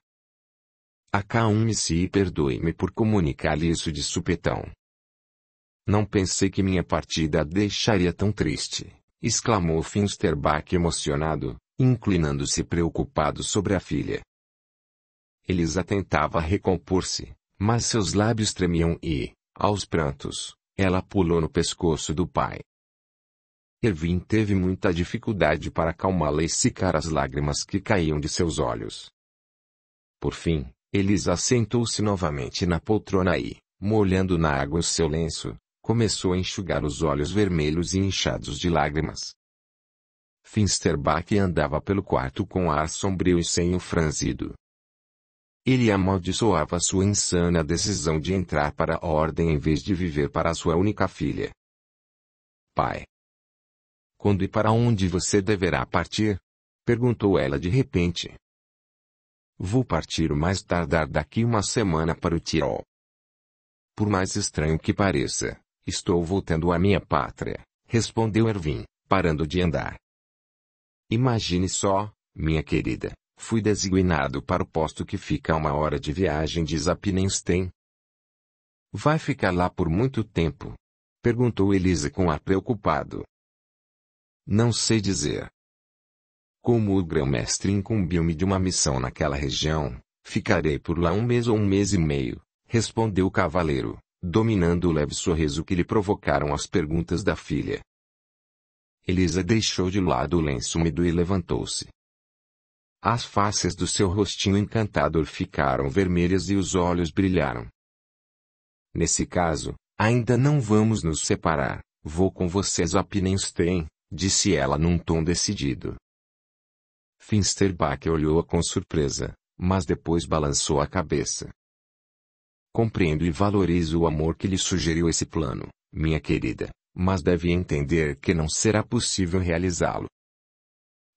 Acalme-se e perdoe-me por comunicar-lhe isso de supetão. Não pensei que minha partida a deixaria tão triste, exclamou Finsterbach emocionado, inclinando-se preocupado sobre a filha. Elisa tentava recompor-se, mas seus lábios tremiam e, aos prantos, ela pulou no pescoço do pai. Ervin teve muita dificuldade para acalmá-la e secar as lágrimas que caíam de seus olhos. Por fim, Elisa sentou-se novamente na poltrona e, molhando na água o seu lenço, começou a enxugar os olhos vermelhos e inchados de lágrimas. Finsterbach andava pelo quarto com ar sombrio e senho franzido. Ele amaldiçoava sua insana decisão de entrar para a ordem em vez de viver para sua única filha. Pai. Quando e para onde você deverá partir? Perguntou ela de repente. Vou partir o mais tardar daqui uma semana para o Tirol. Por mais estranho que pareça, estou voltando à minha pátria, respondeu Ervin, parando de andar. Imagine só, minha querida. Fui designado para o posto que fica a 1 hora de viagem de Zappenstein. Vai ficar lá por muito tempo? Perguntou Elisa com ar preocupado. Não sei dizer. Como o grão-mestre incumbiu-me de uma missão naquela região, ficarei por lá 1 mês ou 1 mês e meio, respondeu o cavaleiro, dominando o leve sorriso que lhe provocaram as perguntas da filha. Elisa deixou de lado o lenço úmido e levantou-se. As faces do seu rostinho encantador ficaram vermelhas e os olhos brilharam. Nesse caso, ainda não vamos nos separar, vou com você a Zappenstein, disse ela num tom decidido. Finsterbach olhou-a com surpresa, mas depois balançou a cabeça. Compreendo e valorizo o amor que lhe sugeriu esse plano, minha querida, mas deve entender que não será possível realizá-lo.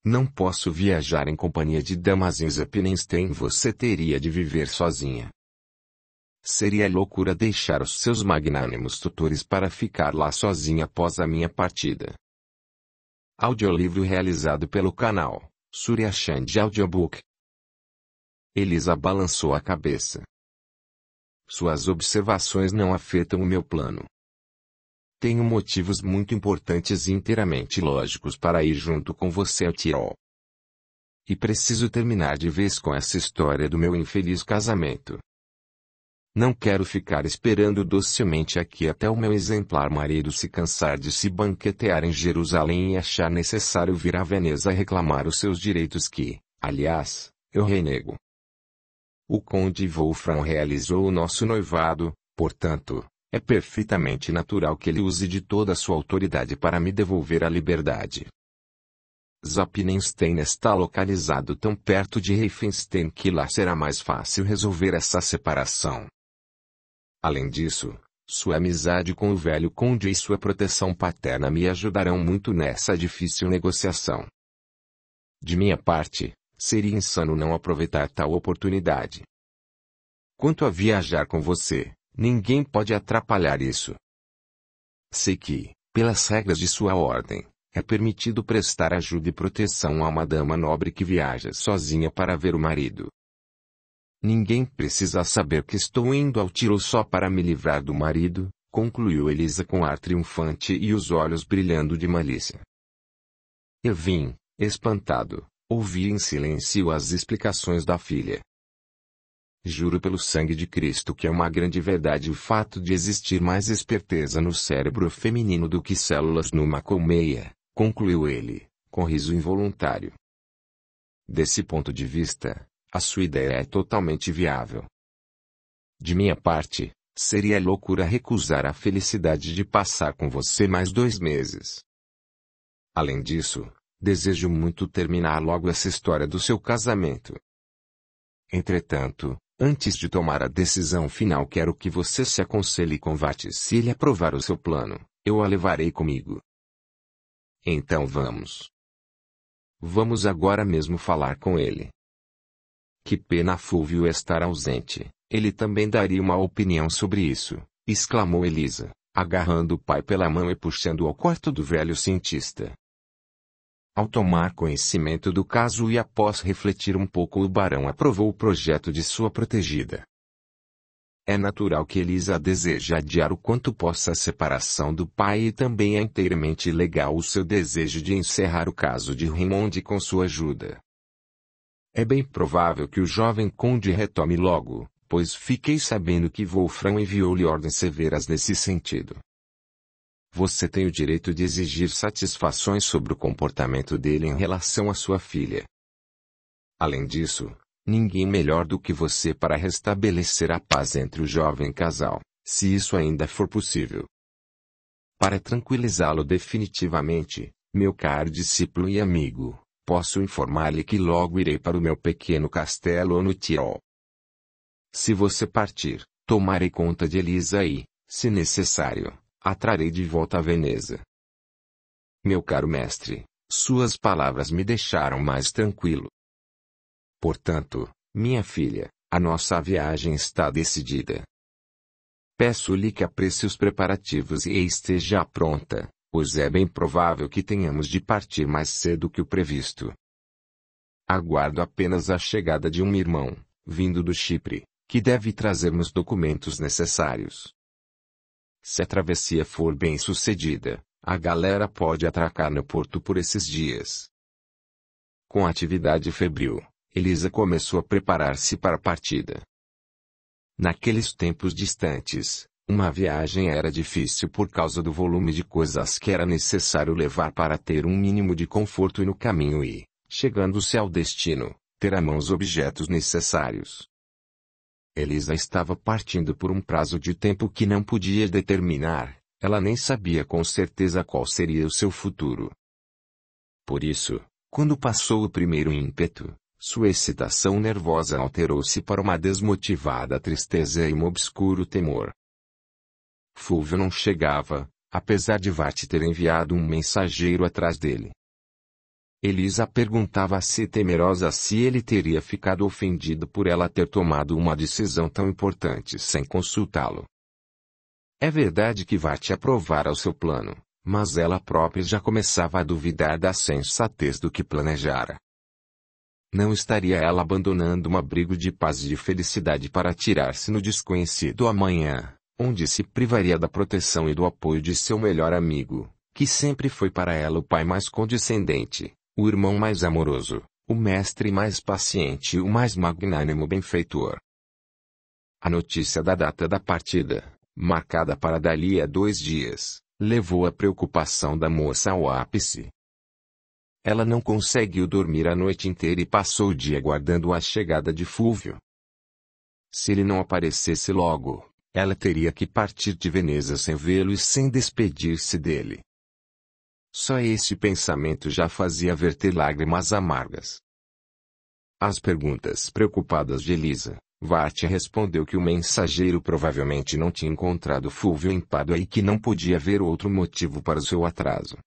Não posso viajar em companhia de damas em Zappenstein. Você teria de viver sozinha. Seria loucura deixar os seus magnânimos tutores para ficar lá sozinha após a minha partida. Audiolivro realizado pelo canal Surya Chand Audiobook. Elisa balançou a cabeça. Suas observações não afetam o meu plano. Tenho motivos muito importantes e inteiramente lógicos para ir junto com você ao Tirol. E preciso terminar de vez com essa história do meu infeliz casamento. Não quero ficar esperando docilmente aqui até o meu exemplar marido se cansar de se banquetear em Jerusalém e achar necessário vir a Veneza reclamar os seus direitos que, aliás, eu renego. O conde Wolfram realizou o nosso noivado, portanto, é perfeitamente natural que ele use de toda a sua autoridade para me devolver a liberdade. Zappenstein está localizado tão perto de Riefenstein que lá será mais fácil resolver essa separação. Além disso, sua amizade com o velho conde e sua proteção paterna me ajudarão muito nessa difícil negociação. De minha parte, seria insano não aproveitar tal oportunidade. Quanto a viajar com você, Ninguém pode atrapalhar isso. Sei que, pelas regras de sua ordem, é permitido prestar ajuda e proteção a uma dama nobre que viaja sozinha para ver o marido. Ninguém precisa saber que estou indo ao tiro só para me livrar do marido, concluiu Elisa com ar triunfante e os olhos brilhando de malícia. Eu vim, espantado, ouvir em silêncio as explicações da filha. Juro pelo sangue de Cristo que é uma grande verdade o fato de existir mais esperteza no cérebro feminino do que células numa colmeia, concluiu ele, com riso involuntário. Desse ponto de vista, a sua ideia é totalmente viável. De minha parte, seria loucura recusar a felicidade de passar com você mais 2 meses. Além disso, desejo muito terminar logo essa história do seu casamento. Entretanto, antes de tomar a decisão final quero que você se aconselhe com Vart. Se ele aprovar o seu plano, eu a levarei comigo. Então vamos. Vamos agora mesmo falar com ele. Que pena Fúvio estar ausente, ele também daria uma opinião sobre isso, exclamou Elisa, agarrando o pai pela mão e puxando ao quarto do velho cientista. Ao tomar conhecimento do caso e após refletir um pouco o barão aprovou o projeto de sua protegida. É natural que Elisa deseje adiar o quanto possa a separação do pai e também é inteiramente legal o seu desejo de encerrar o caso de Raymond com sua ajuda. É bem provável que o jovem conde retome logo, pois fiquei sabendo que Wolfram enviou-lhe ordens severas nesse sentido. Você tem o direito de exigir satisfações sobre o comportamento dele em relação à sua filha. Além disso, ninguém melhor do que você para restabelecer a paz entre o jovem casal, se isso ainda for possível. Para tranquilizá-lo definitivamente, meu caro discípulo e amigo, posso informar-lhe que logo irei para o meu pequeno castelo no Tirol. Se você partir, tomarei conta de Elisa e, se necessário, a trarei de volta a Veneza. Meu caro mestre, suas palavras me deixaram mais tranquilo. Portanto, minha filha, a nossa viagem está decidida. Peço-lhe que apresse os preparativos e esteja pronta, pois é bem provável que tenhamos de partir mais cedo que o previsto. Aguardo apenas a chegada de um irmão, vindo do Chipre, que deve trazer-nos documentos necessários. Se a travessia for bem sucedida, a galera pode atracar no porto por esses dias. Com atividade febril, Elisa começou a preparar-se para a partida. Naqueles tempos distantes, uma viagem era difícil por causa do volume de coisas que era necessário levar para ter um mínimo de conforto no caminho e, chegando-se ao destino, ter à mão os objetos necessários. Elisa estava partindo por um prazo de tempo que não podia determinar, ela nem sabia com certeza qual seria o seu futuro. Por isso, quando passou o primeiro ímpeto, sua excitação nervosa alterou-se para uma desmotivada tristeza e um obscuro temor. Fulvio não chegava, apesar de Vart ter enviado um mensageiro atrás dele. Elisa perguntava-se temerosa se ele teria ficado ofendido por ela ter tomado uma decisão tão importante sem consultá-lo. É verdade que Vart aprovara o seu plano, mas ela própria já começava a duvidar da sensatez do que planejara. Não estaria ela abandonando um abrigo de paz e de felicidade para atirar-se no desconhecido amanhã, onde se privaria da proteção e do apoio de seu melhor amigo, que sempre foi para ela o pai mais condescendente, o irmão mais amoroso, o mestre mais paciente e o mais magnânimo benfeitor. A notícia da data da partida, marcada para dali a 2 dias, levou a preocupação da moça ao ápice. Ela não conseguiu dormir a noite inteira e passou o dia aguardando a chegada de Fulvio. Se ele não aparecesse logo, ela teria que partir de Veneza sem vê-lo e sem despedir-se dele. Só esse pensamento já fazia verter lágrimas amargas. Às perguntas preocupadas de Elisa, Vart respondeu que o mensageiro provavelmente não tinha encontrado Fulvio em Pádua e que não podia haver outro motivo para o seu atraso.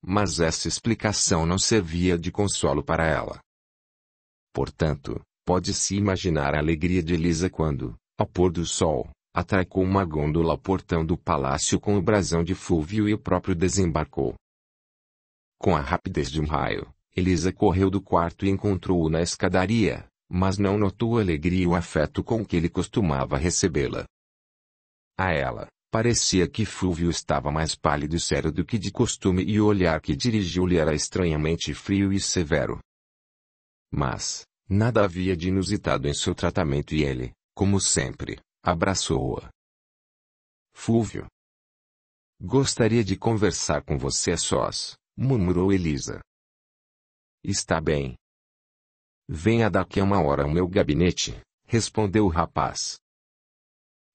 Mas essa explicação não servia de consolo para ela. Portanto, pode-se imaginar a alegria de Elisa quando, ao pôr do sol, atracou uma gôndola ao portão do palácio com o brasão de Fúlvio e o próprio desembarcou. Com a rapidez de um raio, Elisa correu do quarto e encontrou-o na escadaria, mas não notou a alegria e o afeto com que ele costumava recebê-la. A ela, parecia que Fúlvio estava mais pálido e sério do que de costume e o olhar que dirigiu-lhe era estranhamente frio e severo. Mas, nada havia de inusitado em seu tratamento e ele, como sempre, abraçou-a. Fúlvio. Gostaria de conversar com você a sós, murmurou Elisa. Está bem. Venha daqui a 1 hora ao meu gabinete, respondeu o rapaz.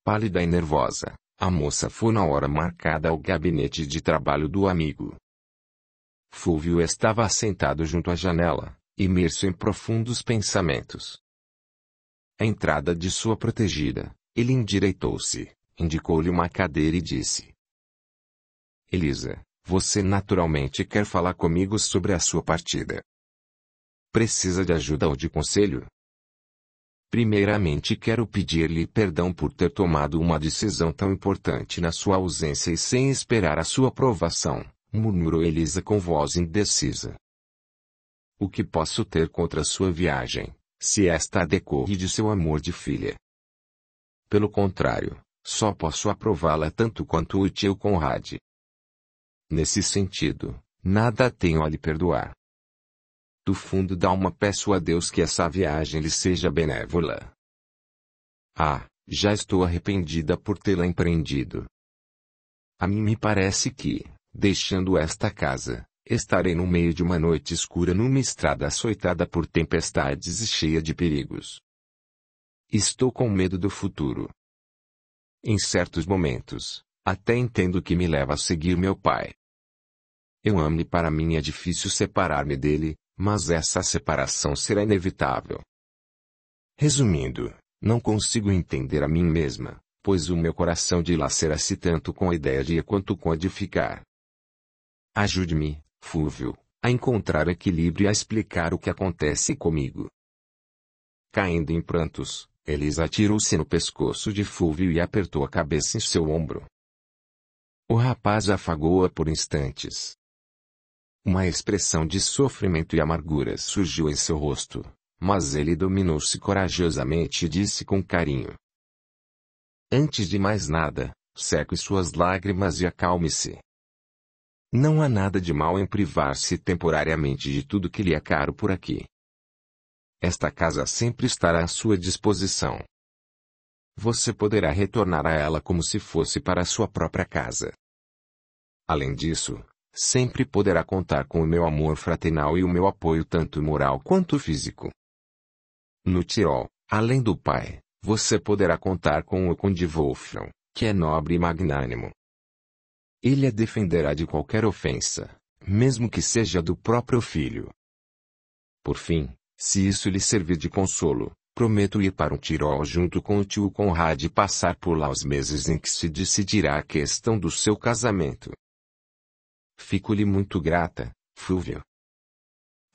Pálida e nervosa, a moça foi na hora marcada ao gabinete de trabalho do amigo. Fúlvio estava assentado junto à janela, imerso em profundos pensamentos. À entrada de sua protegida, ele endireitou-se, indicou-lhe uma cadeira e disse: Elisa, você naturalmente quer falar comigo sobre a sua partida. Precisa de ajuda ou de conselho? Primeiramente quero pedir-lhe perdão por ter tomado uma decisão tão importante na sua ausência e sem esperar a sua aprovação, murmurou Elisa com voz indecisa. O que posso ter contra sua viagem, se esta decorre de seu amor de filha? Pelo contrário, só posso aprová-la tanto quanto o tio Conrad. Nesse sentido, nada tenho a lhe perdoar. Do fundo da alma peço a Deus que essa viagem lhe seja benévola. Ah, já estou arrependida por tê-la empreendido. A mim me parece que, deixando esta casa, estarei no meio de uma noite escura numa estrada açoitada por tempestades e cheia de perigos. Estou com medo do futuro. Em certos momentos, até entendo que me leva a seguir meu pai. Eu amo e para mim é difícil separar-me dele, mas essa separação será inevitável. Resumindo, não consigo entender a mim mesma, pois o meu coração dilacera-se tanto com a ideia de ir quanto com a de ficar. Ajude-me, Fúlvio, a encontrar equilíbrio e a explicar o que acontece comigo. Caindo em prantos, Elisa atirou-se no pescoço de Fúlvio e apertou a cabeça em seu ombro. O rapaz afagou-a por instantes. Uma expressão de sofrimento e amargura surgiu em seu rosto, mas ele dominou-se corajosamente e disse com carinho: Antes de mais nada, seque suas lágrimas e acalme-se. Não há nada de mal em privar-se temporariamente de tudo que lhe é caro por aqui. Esta casa sempre estará à sua disposição. Você poderá retornar a ela como se fosse para a sua própria casa. Além disso, sempre poderá contar com o meu amor fraternal e o meu apoio tanto moral quanto físico. No Tirol, além do pai, você poderá contar com o conde Wolfram, que é nobre e magnânimo. Ele a defenderá de qualquer ofensa, mesmo que seja do próprio filho. Por fim, se isso lhe servir de consolo, prometo ir para o Tirol junto com o tio Conrad e passar por lá os meses em que se decidirá a questão do seu casamento. Fico-lhe muito grata, Fúlvio.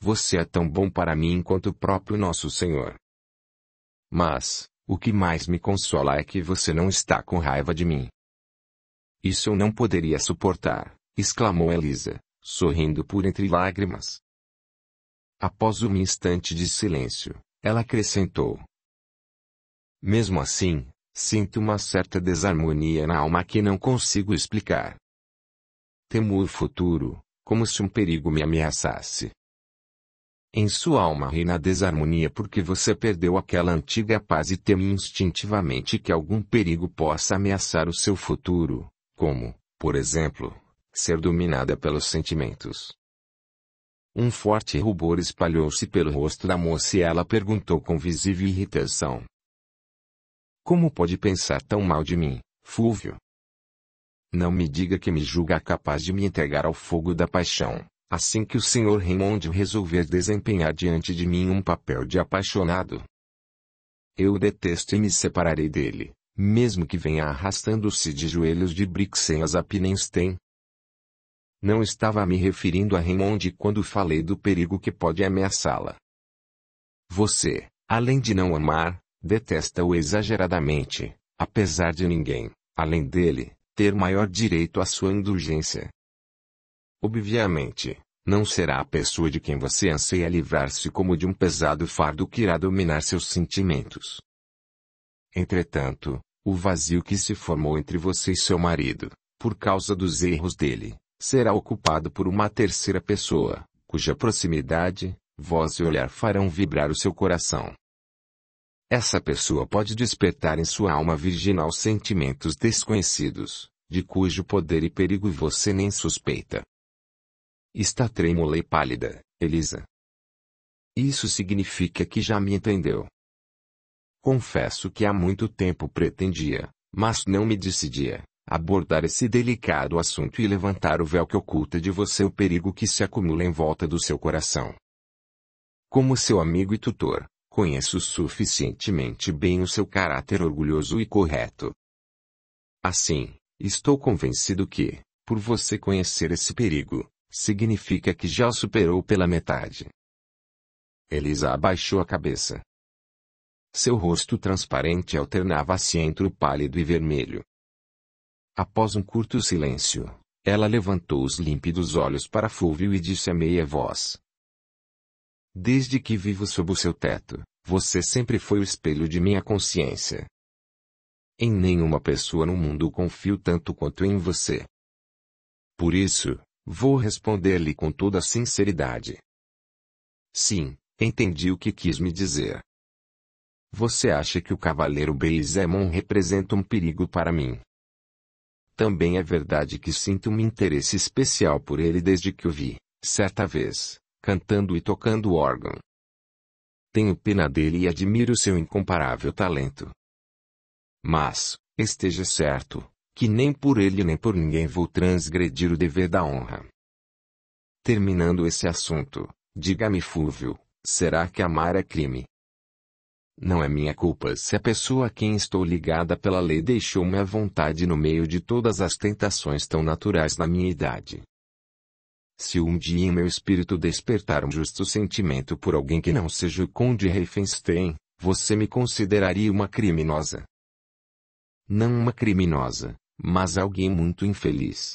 Você é tão bom para mim quanto o próprio Nosso Senhor. Mas, o que mais me consola é que você não está com raiva de mim. Isso eu não poderia suportar, exclamou Elisa, sorrindo por entre lágrimas. Após um instante de silêncio, ela acrescentou: Mesmo assim, sinto uma certa desarmonia na alma que não consigo explicar. Temo o futuro, como se um perigo me ameaçasse. Em sua alma reina a desarmonia porque você perdeu aquela antiga paz e teme instintivamente que algum perigo possa ameaçar o seu futuro, como, por exemplo, ser dominada pelos sentimentos. Um forte rubor espalhou-se pelo rosto da moça e ela perguntou com visível irritação: Como pode pensar tão mal de mim, Fúlvio? Não me diga que me julga capaz de me entregar ao fogo da paixão, assim que o Sr. Raymond resolver desempenhar diante de mim um papel de apaixonado. Eu o detesto e me separarei dele, mesmo que venha arrastando-se de joelhos de Brixen a Pinenstein. Não estava me referindo a Raymond quando falei do perigo que pode ameaçá-la. Você, além de não amar, detesta-o exageradamente, apesar de ninguém, além dele, ter maior direito à sua indulgência. Obviamente, não será a pessoa de quem você anseia livrar-se como de um pesado fardo que irá dominar seus sentimentos. Entretanto, o vazio que se formou entre você e seu marido, por causa dos erros dele, será ocupado por uma terceira pessoa, cuja proximidade, voz e olhar farão vibrar o seu coração. Essa pessoa pode despertar em sua alma virginal sentimentos desconhecidos, de cujo poder e perigo você nem suspeita. Está trêmula e pálida, Elisa. Isso significa que já me entendeu. Confesso que há muito tempo pretendia, mas não me decidia, abordar esse delicado assunto e levantar o véu que oculta de você o perigo que se acumula em volta do seu coração. Como seu amigo e tutor, conheço suficientemente bem o seu caráter orgulhoso e correto. Assim, estou convencido que, por você conhecer esse perigo, significa que já o superou pela metade. Elisa abaixou a cabeça. Seu rosto transparente alternava-se entre o pálido e vermelho. Após um curto silêncio, ela levantou os límpidos olhos para Fulvio e disse a meia voz: Desde que vivo sob o seu teto, você sempre foi o espelho de minha consciência. Em nenhuma pessoa no mundo confio tanto quanto em você. Por isso, vou responder-lhe com toda a sinceridade. Sim, entendi o que quis me dizer. Você acha que o cavaleiro Beelzemon representa um perigo para mim? Também é verdade que sinto um interesse especial por ele desde que o vi, certa vez, cantando e tocando órgão. Tenho pena dele e admiro seu incomparável talento. Mas, esteja certo, que nem por ele nem por ninguém vou transgredir o dever da honra. Terminando esse assunto, diga-me, Fulvio, será que amar é crime? Não é minha culpa se a pessoa a quem estou ligada pela lei deixou-me à vontade no meio de todas as tentações tão naturais na minha idade. Se um dia em meu espírito despertar um justo sentimento por alguém que não seja o Conde Riefenstein, você me consideraria uma criminosa. Não uma criminosa, mas alguém muito infeliz.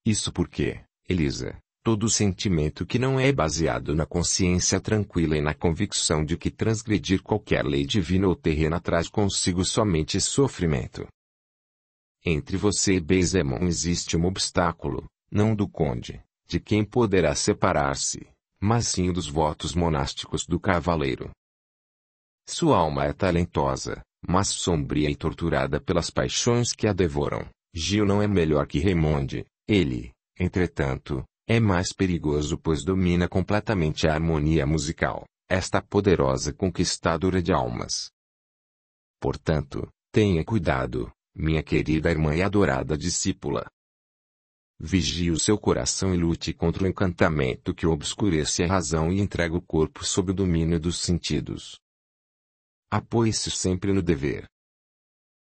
Isso porque, Elisa, todo sentimento que não é baseado na consciência tranquila e na convicção de que transgredir qualquer lei divina ou terrena traz consigo somente sofrimento. Entre você e Beelzemon existe um obstáculo, não do conde, de quem poderá separar-se, mas sim dos votos monásticos do cavaleiro. Sua alma é talentosa, mas sombria e torturada pelas paixões que a devoram. Gil não é melhor que Raymonde, ele, entretanto, é mais perigoso pois domina completamente a harmonia musical, esta poderosa conquistadora de almas. Portanto, tenha cuidado, minha querida irmã e adorada discípula. Vigie o seu coração e lute contra o encantamento que obscurece a razão e entrega o corpo sob o domínio dos sentidos. Apoie-se sempre no dever.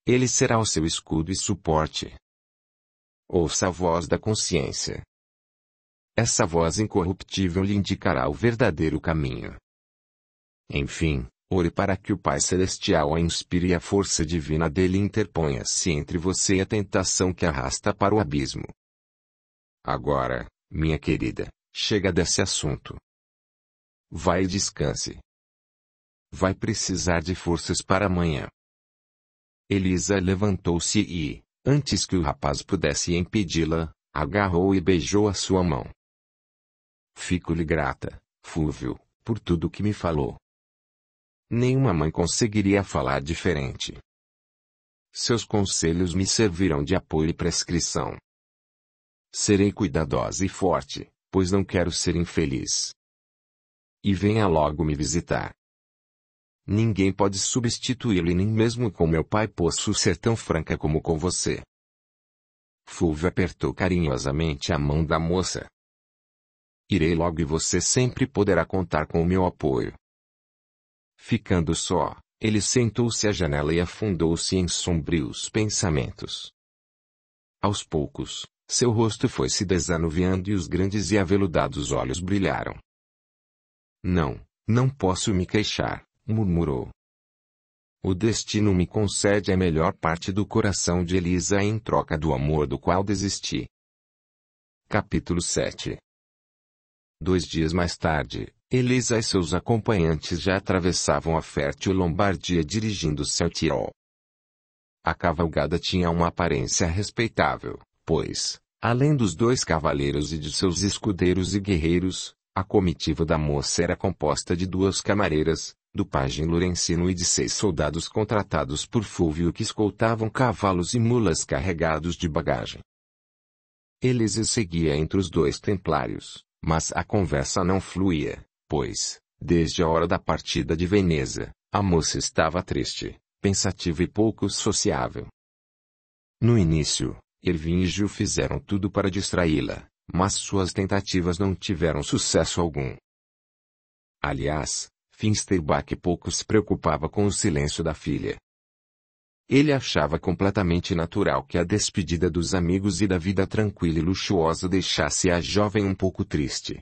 Ele será o seu escudo e suporte. Ouça a voz da consciência. Essa voz incorruptível lhe indicará o verdadeiro caminho. Enfim, ore para que o Pai Celestial a inspire e a força divina dele interponha-se entre você e a tentação que arrasta para o abismo. Agora, minha querida, chega desse assunto. Vai e descanse. Vai precisar de forças para amanhã. Elisa levantou-se e, antes que o rapaz pudesse impedi-la, agarrou e beijou a sua mão. Fico-lhe grata, Fulvio, por tudo que me falou. Nenhuma mãe conseguiria falar diferente. Seus conselhos me servirão de apoio e prescrição. Serei cuidadosa e forte, pois não quero ser infeliz. E venha logo me visitar. Ninguém pode substituí-lo e nem mesmo com meu pai posso ser tão franca como com você. Fulvio apertou carinhosamente a mão da moça. Irei logo e você sempre poderá contar com o meu apoio. Ficando só, ele sentou-se à janela e afundou-se em sombrios pensamentos. Aos poucos, seu rosto foi se desanuviando e os grandes e aveludados olhos brilharam. Não posso me queixar, murmurou. O destino me concede a melhor parte do coração de Elisa em troca do amor do qual desisti. Capítulo 7. 2 dias mais tarde, Elisa e seus acompanhantes já atravessavam a fértil Lombardia dirigindo-se ao Tirol. A cavalgada tinha uma aparência respeitável, pois, além dos 2 cavaleiros e de seus escudeiros e guerreiros, a comitiva da moça era composta de 2 camareiras, do pajem Lorenzino e de 6 soldados contratados por Fúvio que escoltavam cavalos e mulas carregados de bagagem. Elisa seguia entre os 2 templários, mas a conversa não fluía, pois, desde a hora da partida de Veneza, a moça estava triste, pensativa e pouco sociável. No início, Ervin e Gil fizeram tudo para distraí-la, mas suas tentativas não tiveram sucesso algum. Aliás, Finsterbach pouco se preocupava com o silêncio da filha. Ele achava completamente natural que a despedida dos amigos e da vida tranquila e luxuosa deixasse a jovem um pouco triste.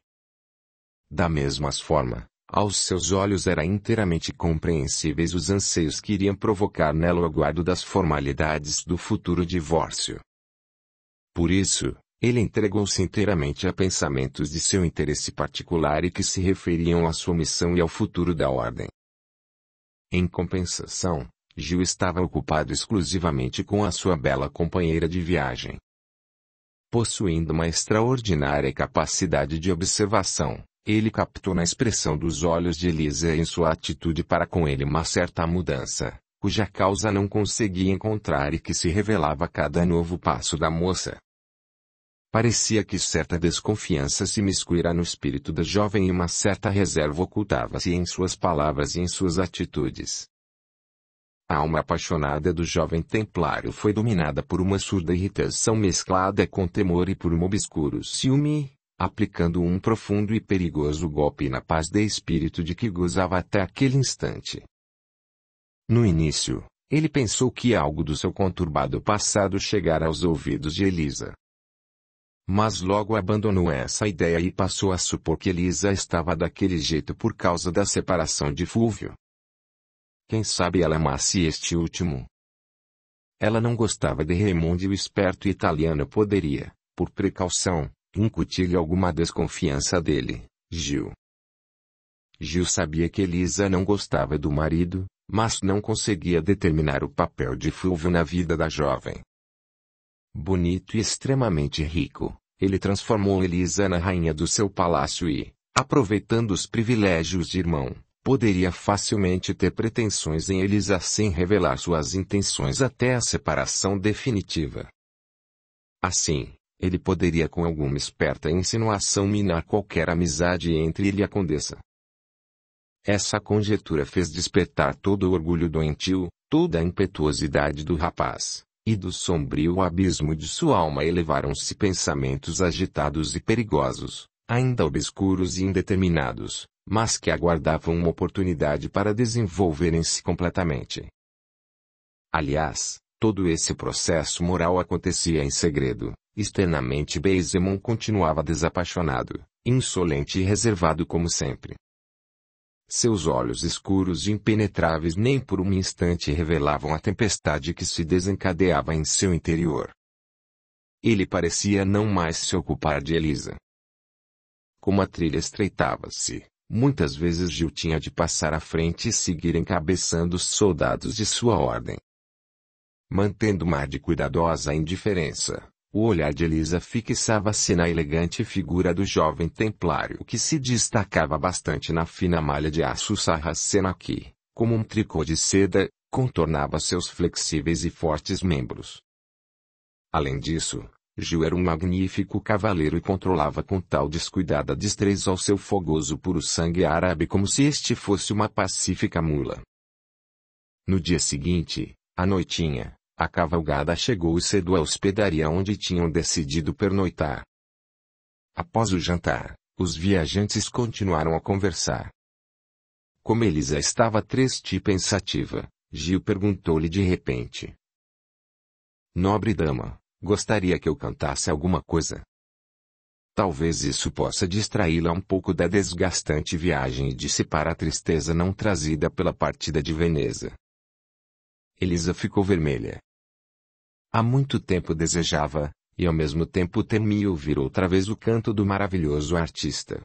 Da mesma forma, aos seus olhos era inteiramente compreensíveis os anseios que iriam provocar nela o aguardo das formalidades do futuro divórcio. Por isso, ele entregou-se inteiramente a pensamentos de seu interesse particular e que se referiam à sua missão e ao futuro da ordem. Em compensação, Gil estava ocupado exclusivamente com a sua bela companheira de viagem. Possuindo uma extraordinária capacidade de observação, ele captou na expressão dos olhos de Elisa e em sua atitude para com ele uma certa mudança, cuja causa não conseguia encontrar e que se revelava a cada novo passo da moça. Parecia que certa desconfiança se miscuira no espírito da jovem e uma certa reserva ocultava-se em suas palavras e em suas atitudes. A alma apaixonada do jovem templário foi dominada por uma surda irritação mesclada com temor e por um obscuro ciúme, aplicando um profundo e perigoso golpe na paz de espírito de que gozava até aquele instante. No início, ele pensou que algo do seu conturbado passado chegara aos ouvidos de Elisa. Mas logo abandonou essa ideia e passou a supor que Elisa estava daquele jeito por causa da separação de Fúvio. Quem sabe ela amasse este último. Ela não gostava de Raimondo e o esperto italiano poderia, por precaução, incutir-lhe alguma desconfiança dele, Gil. Gil sabia que Elisa não gostava do marido, mas não conseguia determinar o papel de Fúvio na vida da jovem. Bonito e extremamente rico, ele transformou Elisa na rainha do seu palácio e, aproveitando os privilégios de irmão, poderia facilmente ter pretensões em Elisa sem revelar suas intenções até a separação definitiva. Assim, ele poderia com alguma esperta insinuação minar qualquer amizade entre ele e a condessa. Essa conjectura fez despertar todo o orgulho doentio, toda a impetuosidade do rapaz, e do sombrio abismo de sua alma elevaram-se pensamentos agitados e perigosos, ainda obscuros e indeterminados, mas que aguardavam uma oportunidade para desenvolverem-se completamente. Aliás, todo esse processo moral acontecia em segredo. Externamente Baesemon continuava desapaixonado, insolente e reservado como sempre. Seus olhos escuros e impenetráveis nem por um instante revelavam a tempestade que se desencadeava em seu interior. Ele parecia não mais se ocupar de Elisa. Como a trilha estreitava-se, muitas vezes Gil tinha de passar à frente e seguir encabeçando os soldados de sua ordem. Mantendo um ar de cuidadosa indiferença, o olhar de Elisa fixava-se na elegante figura do jovem templário que se destacava bastante na fina malha de aço sarracena que, como um tricô de seda, contornava seus flexíveis e fortes membros. Além disso, Gil era um magnífico cavaleiro e controlava com tal descuidada destreza o seu fogoso puro sangue árabe como se este fosse uma pacífica mula. No dia seguinte, à noitinha, a cavalgada chegou cedo à hospedaria onde tinham decidido pernoitar. Após o jantar, os viajantes continuaram a conversar. Como Elisa estava triste e pensativa, Gil perguntou-lhe de repente: "Nobre dama, gostaria que eu cantasse alguma coisa? Talvez isso possa distraí-la um pouco da desgastante viagem e dissipar a tristeza não trazida pela partida de Veneza." Elisa ficou vermelha. Há muito tempo desejava, e ao mesmo tempo temia ouvir outra vez o canto do maravilhoso artista.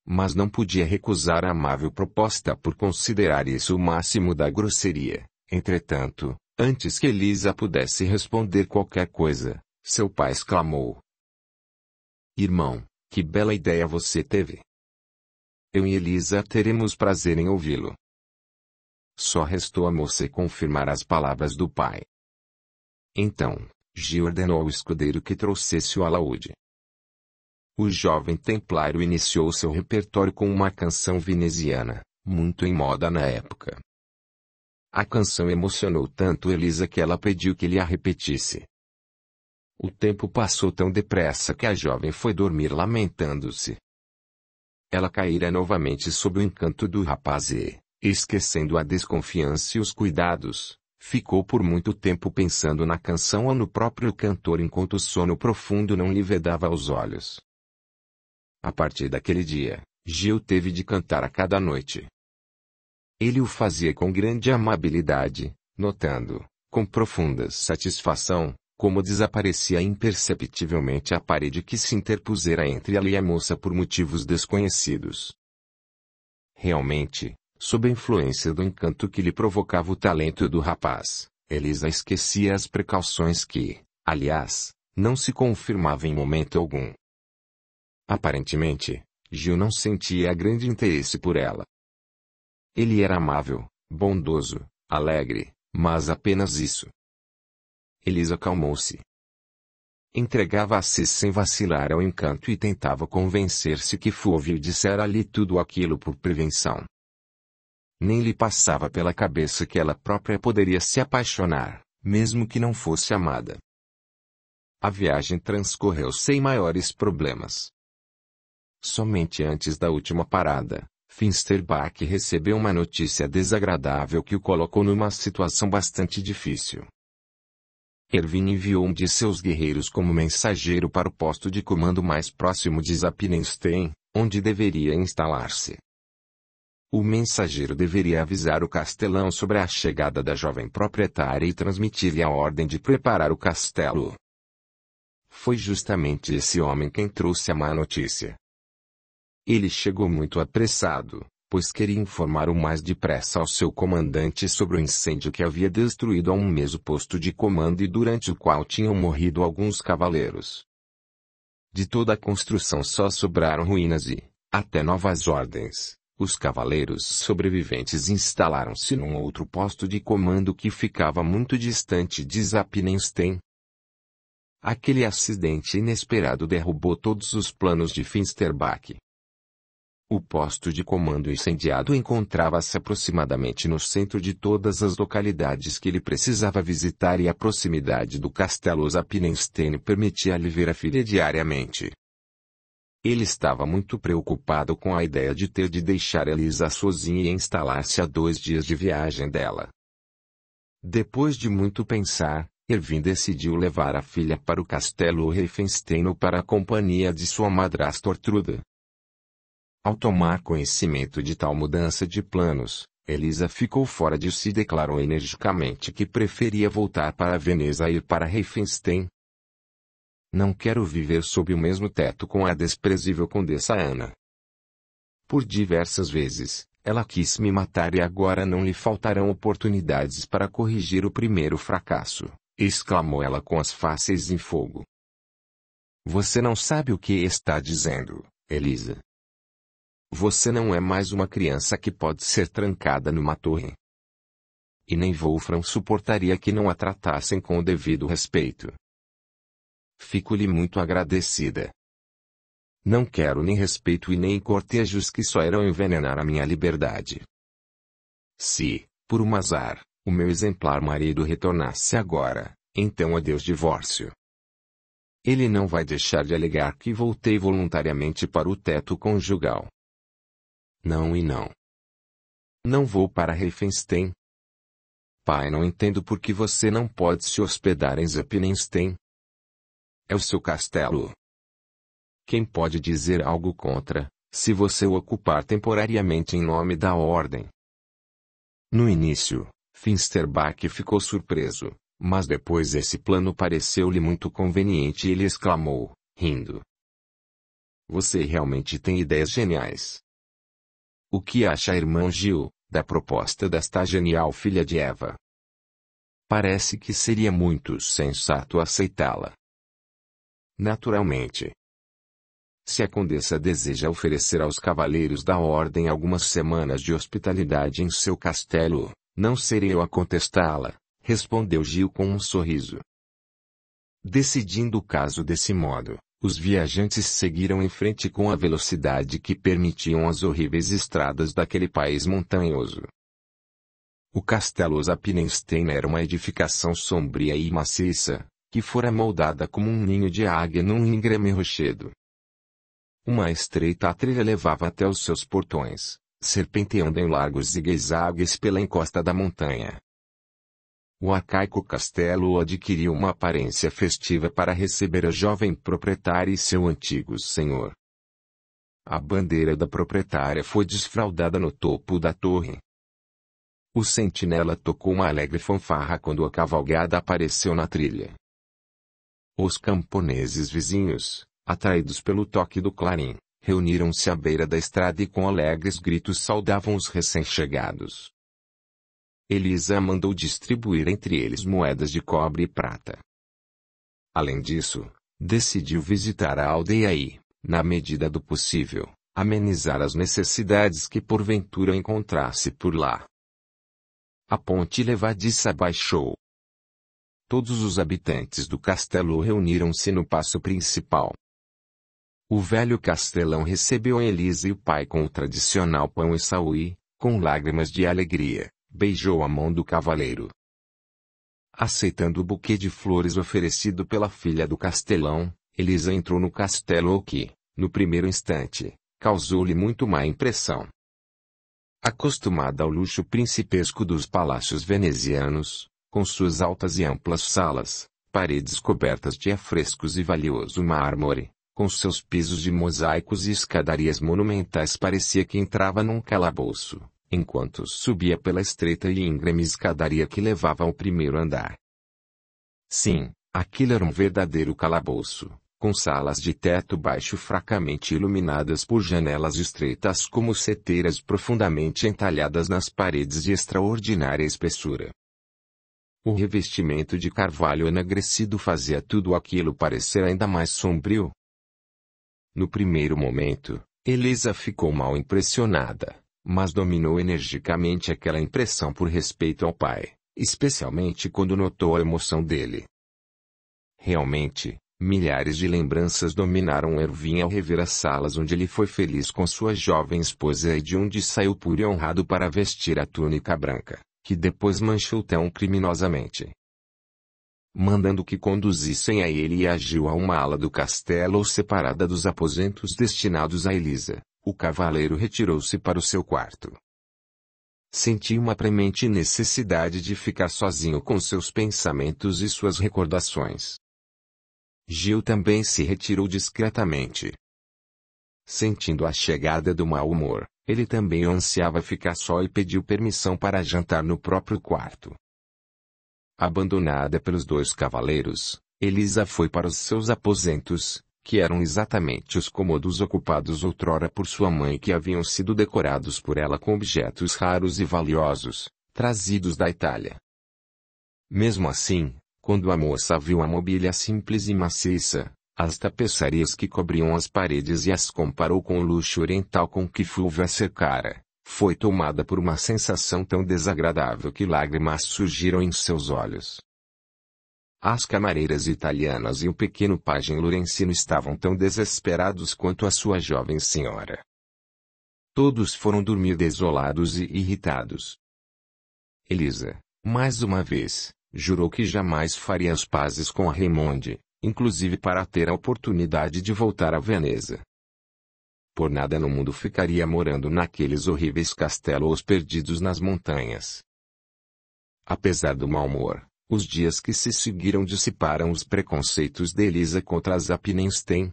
Mas não podia recusar a amável proposta por considerar isso o máximo da grosseria. Entretanto, antes que Elisa pudesse responder qualquer coisa, seu pai exclamou: "Irmão, que bela ideia você teve! Eu e Elisa teremos prazer em ouvi-lo." Só restou a moça confirmar as palavras do pai. Então, Gil ordenou ao escudeiro que trouxesse o alaúde. O jovem templário iniciou seu repertório com uma canção veneziana, muito em moda na época. A canção emocionou tanto Elisa que ela pediu que ele a repetisse. O tempo passou tão depressa que a jovem foi dormir lamentando-se. Ela caíra novamente sob o encanto do rapaz e, esquecendo a desconfiança e os cuidados, ficou por muito tempo pensando na canção ou no próprio cantor enquanto o sono profundo não lhe vedava os olhos. A partir daquele dia, Gil teve de cantar a cada noite. Ele o fazia com grande amabilidade, notando, com profunda satisfação, como desaparecia imperceptivelmente a parede que se interpusera entre ela e a moça por motivos desconhecidos. Realmente, sob a influência do encanto que lhe provocava o talento do rapaz, Elisa esquecia as precauções que, aliás, não se confirmavam em momento algum. Aparentemente, Gil não sentia grande interesse por ela. Ele era amável, bondoso, alegre, mas apenas isso. Elisa acalmou-se. Entregava-se sem vacilar ao encanto e tentava convencer-se que Fulvio dissera ali tudo aquilo por prevenção. Nem lhe passava pela cabeça que ela própria poderia se apaixonar, mesmo que não fosse amada. A viagem transcorreu sem maiores problemas. Somente antes da última parada, Finsterbach recebeu uma notícia desagradável que o colocou numa situação bastante difícil. Erwin enviou um de seus guerreiros como mensageiro para o posto de comando mais próximo de Zappenstein, onde deveria instalar-se. O mensageiro deveria avisar o castelão sobre a chegada da jovem proprietária e transmitir-lhe a ordem de preparar o castelo. Foi justamente esse homem quem trouxe a má notícia. Ele chegou muito apressado, pois queria informar o mais depressa ao seu comandante sobre o incêndio que havia destruído há um mês o posto de comando e durante o qual tinham morrido alguns cavaleiros. De toda a construção só sobraram ruínas e, até novas ordens, os cavaleiros sobreviventes instalaram-se num outro posto de comando que ficava muito distante de Zappenstein. Aquele acidente inesperado derrubou todos os planos de Finsterbach. O posto de comando incendiado encontrava-se aproximadamente no centro de todas as localidades que ele precisava visitar e a proximidade do castelo Zappenstein permitia lhe ver a filha diariamente. Ele estava muito preocupado com a ideia de ter de deixar Elisa sozinha e instalar-se a 2 dias de viagem dela. Depois de muito pensar, Erwin decidiu levar a filha para o castelo Riefenstein ou para a companhia de sua madrasta Ortruda. Ao tomar conhecimento de tal mudança de planos, Elisa ficou fora de si e declarou energicamente que preferia voltar para Veneza e ir para Riefenstein. Não quero viver sob o mesmo teto com a desprezível Condessa Ana. Por diversas vezes, ela quis me matar e agora não lhe faltarão oportunidades para corrigir o primeiro fracasso, exclamou ela com as faces em fogo. Você não sabe o que está dizendo, Elisa. Você não é mais uma criança que pode ser trancada numa torre. E nem Wolfram suportaria que não a tratassem com o devido respeito. Fico-lhe muito agradecida. Não quero nem respeito e nem cortejos que só irão envenenar a minha liberdade. Se, por um azar, o meu exemplar marido retornasse agora, então adeus divórcio. Ele não vai deixar de alegar que voltei voluntariamente para o teto conjugal. Não e não. Não vou para Riefenstein. Pai, não entendo por que você não pode se hospedar em Zappenstein. É o seu castelo. Quem pode dizer algo contra, se você o ocupar temporariamente em nome da ordem? No início, Finsterbach ficou surpreso, mas depois esse plano pareceu-lhe muito conveniente e ele exclamou, rindo. Você realmente tem ideias geniais. O que acha, irmão Gil, da proposta desta genial filha de Eva? Parece que seria muito sensato aceitá-la. Naturalmente. Se a condessa deseja oferecer aos cavaleiros da ordem algumas semanas de hospitalidade em seu castelo, não serei eu a contestá-la, respondeu Gil com um sorriso. Decidindo o caso desse modo, os viajantes seguiram em frente com a velocidade que permitiam as horríveis estradas daquele país montanhoso. O castelo Zappenstein era uma edificação sombria e maciça, que fora moldada como um ninho de águia num íngreme rochedo. Uma estreita trilha levava até os seus portões, serpenteando em largos zigue-zagues pela encosta da montanha. O arcaico castelo adquiriu uma aparência festiva para receber a jovem proprietária e seu antigo senhor. A bandeira da proprietária foi desfraldada no topo da torre. O sentinela tocou uma alegre fanfarra quando a cavalgada apareceu na trilha. Os camponeses vizinhos, atraídos pelo toque do clarim, reuniram-se à beira da estrada e com alegres gritos saudavam os recém-chegados. Elisa mandou distribuir entre eles moedas de cobre e prata. Além disso, decidiu visitar a aldeia e, na medida do possível, amenizar as necessidades que porventura encontrasse por lá. A ponte levadiça baixou. Todos os habitantes do castelo reuniram-se no paço principal. O velho castelão recebeu Elisa e o pai com o tradicional pão e sal e, com lágrimas de alegria, beijou a mão do cavaleiro. Aceitando o buquê de flores oferecido pela filha do castelão, Elisa entrou no castelo o que, no primeiro instante, causou-lhe muito má impressão. Acostumada ao luxo principesco dos palácios venezianos, com suas altas e amplas salas, paredes cobertas de afrescos e valioso mármore, com seus pisos de mosaicos e escadarias monumentais, parecia que entrava num calabouço, enquanto subia pela estreita e íngreme escadaria que levava ao primeiro andar. Sim, aquilo era um verdadeiro calabouço, com salas de teto baixo fracamente iluminadas por janelas estreitas como seteiras profundamente entalhadas nas paredes de extraordinária espessura. O revestimento de carvalho enegrecido fazia tudo aquilo parecer ainda mais sombrio. No primeiro momento, Elisa ficou mal impressionada, mas dominou energicamente aquela impressão por respeito ao pai, especialmente quando notou a emoção dele. Realmente, milhares de lembranças dominaram Ervin ao rever as salas onde ele foi feliz com sua jovem esposa e de onde saiu puro e honrado para vestir a túnica branca, que depois manchou tão criminosamente. Mandando que conduzissem a ele e a Gil a uma ala do castelo separada dos aposentos destinados a Elisa, o cavaleiro retirou-se para o seu quarto. Sentia uma premente necessidade de ficar sozinho com seus pensamentos e suas recordações. Gil também se retirou discretamente. Sentindo a chegada do mau humor, ele também ansiava ficar só e pediu permissão para jantar no próprio quarto. Abandonada pelos dois cavaleiros, Elisa foi para os seus aposentos, que eram exatamente os cômodos ocupados outrora por sua mãe e que haviam sido decorados por ela com objetos raros e valiosos, trazidos da Itália. Mesmo assim, quando a moça viu a mobília simples e maciça, as tapeçarias que cobriam as paredes e as comparou com o luxo oriental com que Fulvia cercara, foi tomada por uma sensação tão desagradável que lágrimas surgiram em seus olhos. As camareiras italianas e o pequeno pajem Lorenzino estavam tão desesperados quanto a sua jovem senhora. Todos foram dormir desolados e irritados. Elisa, mais uma vez, jurou que jamais faria as pazes com a Raimonde, inclusive para ter a oportunidade de voltar a Veneza. Por nada no mundo ficaria morando naqueles horríveis castelos perdidos nas montanhas. Apesar do mau humor, os dias que se seguiram dissiparam os preconceitos de Elisa contra a Zappenstein.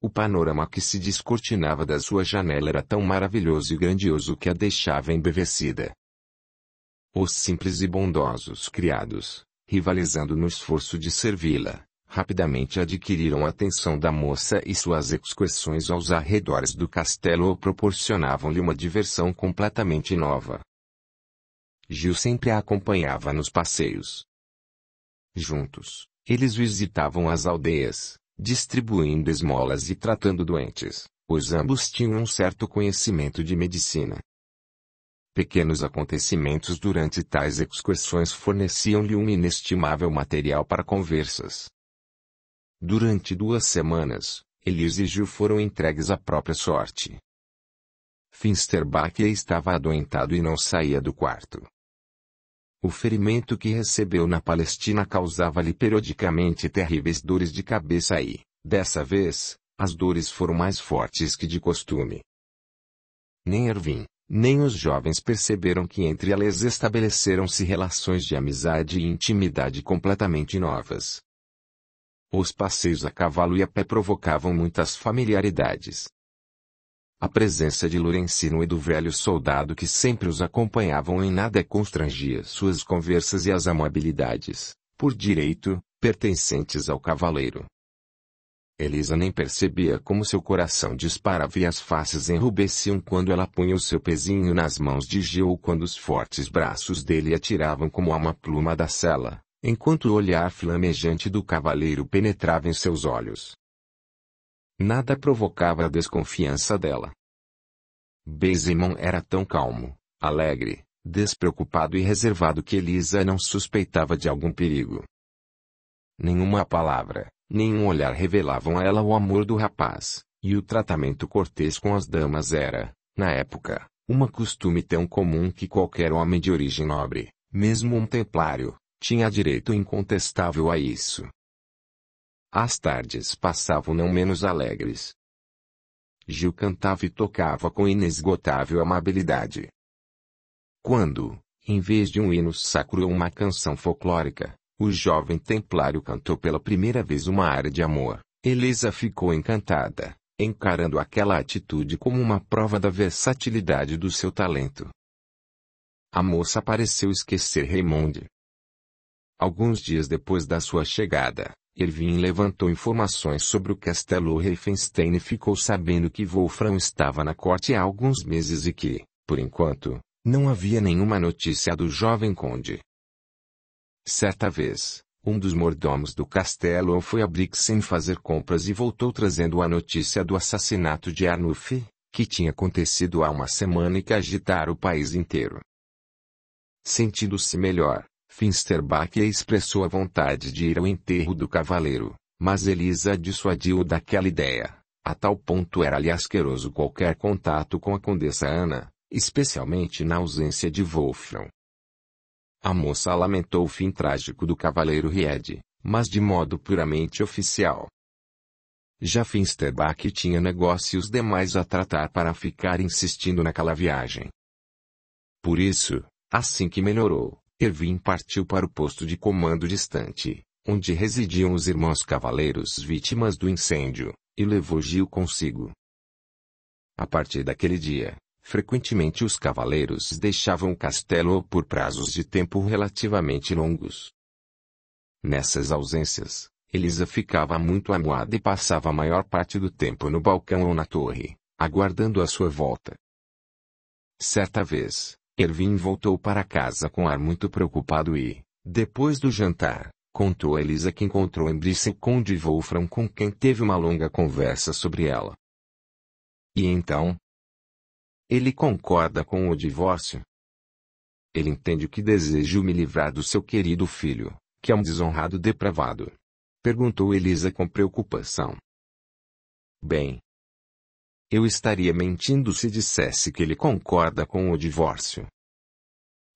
O panorama que se descortinava da sua janela era tão maravilhoso e grandioso que a deixava embevecida. Os simples e bondosos criados, rivalizando no esforço de servi-la, rapidamente adquiriram a atenção da moça e suas excursões aos arredores do castelo proporcionavam-lhe uma diversão completamente nova. Gil sempre a acompanhava nos passeios. Juntos, eles visitavam as aldeias, distribuindo esmolas e tratando doentes, pois ambos tinham um certo conhecimento de medicina. Pequenos acontecimentos durante tais excursões forneciam-lhe um inestimável material para conversas. Durante 2 semanas, Elisa e Gil foram entregues à própria sorte. Finsterbach estava adoentado e não saía do quarto. O ferimento que recebeu na Palestina causava-lhe periodicamente terríveis dores de cabeça e, dessa vez, as dores foram mais fortes que de costume. Nem Ervin, nem os jovens perceberam que entre eles estabeleceram-se relações de amizade e intimidade completamente novas. Os passeios a cavalo e a pé provocavam muitas familiaridades. A presença de Lorenzino e do velho soldado que sempre os acompanhavam em nada constrangia suas conversas e as amabilidades, por direito, pertencentes ao cavaleiro. Elisa nem percebia como seu coração disparava e as faces enrubesciam quando ela punha o seu pezinho nas mãos de Gil ou quando os fortes braços dele atiravam como a uma pluma da sela, enquanto o olhar flamejante do cavaleiro penetrava em seus olhos. Nada provocava a desconfiança dela. Baesimon era tão calmo, alegre, despreocupado e reservado que Elisa não suspeitava de algum perigo. Nenhuma palavra, nenhum olhar revelavam a ela o amor do rapaz, e o tratamento cortês com as damas era, na época, um costume tão comum que qualquer homem de origem nobre, mesmo um templário, tinha direito incontestável a isso. As tardes passavam não menos alegres. Gil cantava e tocava com inesgotável amabilidade. Quando, em vez de um hino sacro ou uma canção folclórica, o jovem templário cantou pela primeira vez uma área de amor, Elisa ficou encantada, encarando aquela atitude como uma prova da versatilidade do seu talento. A moça pareceu esquecer Raymond. Alguns dias depois da sua chegada, Erwin levantou informações sobre o castelo Riefenstein e ficou sabendo que Wolfram estava na corte há alguns meses e que, por enquanto, não havia nenhuma notícia do jovem conde. Certa vez, um dos mordomos do castelo foi a Brixen fazer compras e voltou trazendo a notícia do assassinato de Arnulf, que tinha acontecido há uma semana e que agitara o país inteiro. Sentindo-se melhor, Finsterbach expressou a vontade de ir ao enterro do cavaleiro, mas Elisa dissuadiu-o daquela ideia. A tal ponto era-lhe asqueroso qualquer contato com a condessa Ana, especialmente na ausência de Wolfram. A moça lamentou o fim trágico do cavaleiro Ried, mas de modo puramente oficial. Já Finsterbach tinha negócios demais a tratar para ficar insistindo naquela viagem. Por isso, assim que melhorou, Erwin partiu para o posto de comando distante, onde residiam os irmãos cavaleiros vítimas do incêndio, e levou Gil consigo. A partir daquele dia, frequentemente os cavaleiros deixavam o castelo por prazos de tempo relativamente longos. Nessas ausências, Elisa ficava muito amuada e passava a maior parte do tempo no balcão ou na torre, aguardando a sua volta. Certa vez, Erwin voltou para casa com ar muito preocupado e, depois do jantar, contou a Elisa que encontrou em Brixen Conde Wolfram com quem teve uma longa conversa sobre ela. E então? Ele concorda com o divórcio? Ele entende que desejo me livrar do seu querido filho, que é um desonrado depravado? Perguntou Elisa com preocupação. Bem, eu estaria mentindo se dissesse que ele concorda com o divórcio.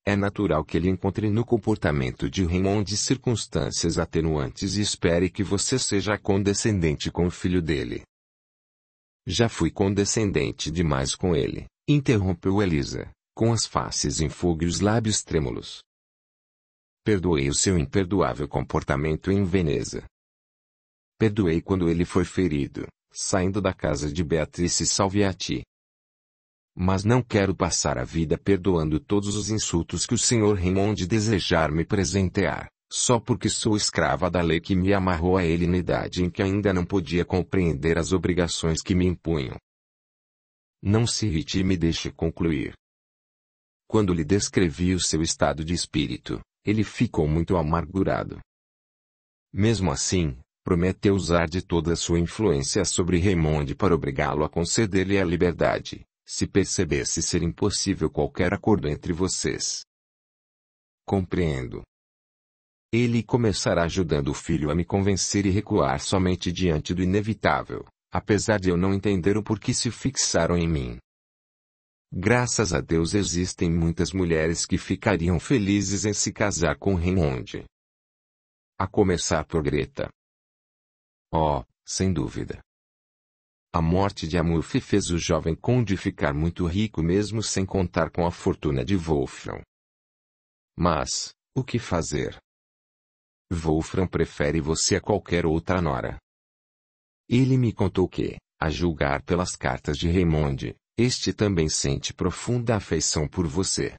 É natural que ele encontre no comportamento de Raymond circunstâncias atenuantes e espere que você seja condescendente com o filho dele. Já fui condescendente demais com ele, interrompeu Elisa, com as faces em fogo e os lábios trêmulos. Perdoei o seu imperdoável comportamento em Veneza. Perdoei quando ele foi ferido, saindo da casa de Beatrice Salviati. Mas não quero passar a vida perdoando todos os insultos que o Sr. Raymond desejar me presentear, só porque sou escrava da lei que me amarrou a ele na idade em que ainda não podia compreender as obrigações que me impunham. Não se irrite e me deixe concluir. Quando lhe descrevi o seu estado de espírito, ele ficou muito amargurado. Mesmo assim, prometeu usar de toda a sua influência sobre Raymond para obrigá-lo a conceder-lhe a liberdade, se percebesse ser impossível qualquer acordo entre vocês. Compreendo. Ele começará ajudando o filho a me convencer e recuar somente diante do inevitável, apesar de eu não entender o porquê se fixaram em mim. Graças a Deus existem muitas mulheres que ficariam felizes em se casar com Raymond. A começar por Greta. Oh, sem dúvida. A morte de Amulf fez o jovem conde ficar muito rico mesmo sem contar com a fortuna de Wolfram. Mas, o que fazer? Wolfram prefere você a qualquer outra nora. Ele me contou que, a julgar pelas cartas de Raymond, este também sente profunda afeição por você.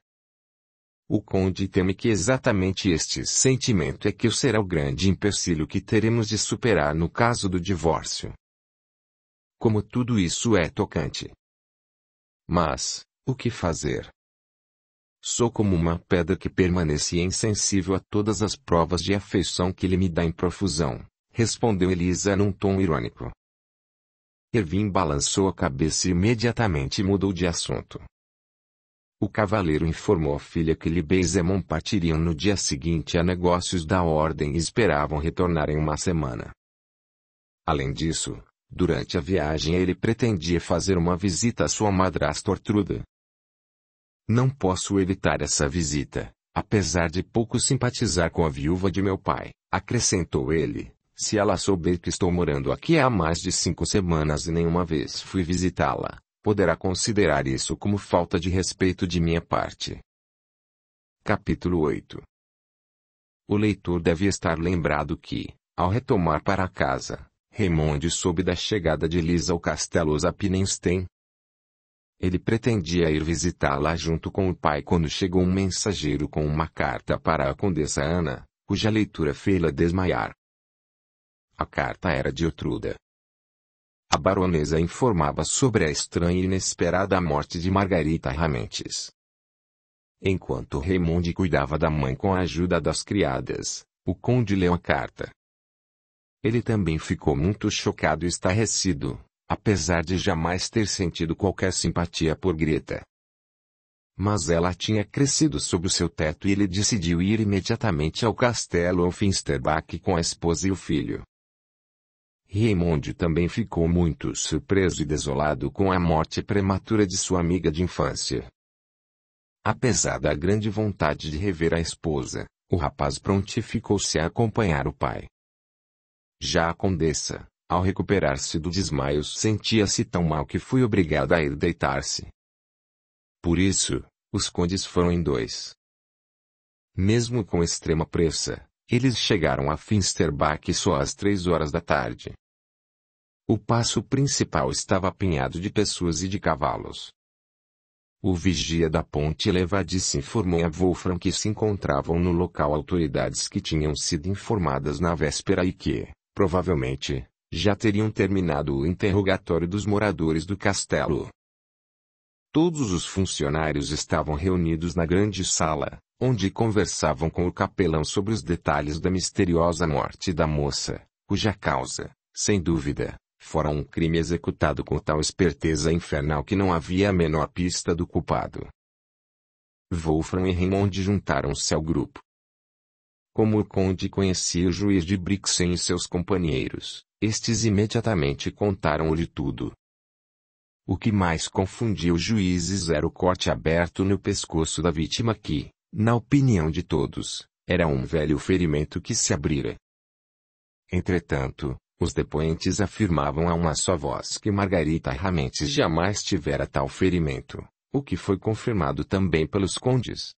O conde teme que exatamente este sentimento é que será o grande empecilho que teremos de superar no caso do divórcio. Como tudo isso é tocante. Mas, o que fazer? Sou como uma pedra que permanece insensível a todas as provas de afeição que ele me dá em profusão, respondeu Elisa num tom irônico. Ervin balançou a cabeça e imediatamente mudou de assunto. O cavaleiro informou a filha que Libé e Zemon partiriam no dia seguinte a negócios da ordem e esperavam retornar em uma semana. Além disso, durante a viagem ele pretendia fazer uma visita à sua madrasta Ortruda. Não posso evitar essa visita, apesar de pouco simpatizar com a viúva de meu pai, acrescentou ele. Se ela souber que estou morando aqui há mais de 5 semanas e nenhuma vez fui visitá-la, poderá considerar isso como falta de respeito de minha parte. Capítulo 8. O leitor deve estar lembrado que, ao retomar para casa, Raymond soube da chegada de Lisa ao castelo Zapinenstein. Ele pretendia ir visitá-la junto com o pai quando chegou um mensageiro com uma carta para a condessa Ana, cuja leitura fê-la desmaiar. A carta era de Ortruda. A baronesa informava sobre a estranha e inesperada morte de Margarita Ramentes. Enquanto Raymond cuidava da mãe com a ajuda das criadas, o conde leu a carta. Ele também ficou muito chocado e estarrecido, apesar de jamais ter sentido qualquer simpatia por Greta. Mas ela tinha crescido sob o seu teto e ele decidiu ir imediatamente ao castelo Finsterbach com a esposa e o filho. Raymond também ficou muito surpreso e desolado com a morte prematura de sua amiga de infância. Apesar da grande vontade de rever a esposa, o rapaz prontificou-se a acompanhar o pai. Já a condessa, ao recuperar-se do desmaio, sentia-se tão mal que foi obrigada a ir deitar-se. Por isso, os condes foram em 2. Mesmo com extrema pressa, eles chegaram a Finsterbach só às 3 horas da tarde. O paço principal estava apinhado de pessoas e de cavalos. O vigia da ponte levadiça informou a Wolfram que se encontravam no local autoridades que tinham sido informadas na véspera e que, provavelmente, já teriam terminado o interrogatório dos moradores do castelo. Todos os funcionários estavam reunidos na grande sala, onde conversavam com o capelão sobre os detalhes da misteriosa morte da moça, cuja causa, sem dúvida, fora um crime executado com tal esperteza infernal que não havia a menor pista do culpado. Wolfram e Raymond juntaram-se ao grupo. Como o conde conhecia o juiz de Brixen e seus companheiros, estes imediatamente contaram-lhe tudo. O que mais confundia os juízes era o corte aberto no pescoço da vítima que, na opinião de todos, era um velho ferimento que se abrira. Entretanto, os depoentes afirmavam a uma só voz que Margarita Ramentes jamais tivera tal ferimento, o que foi confirmado também pelos condes.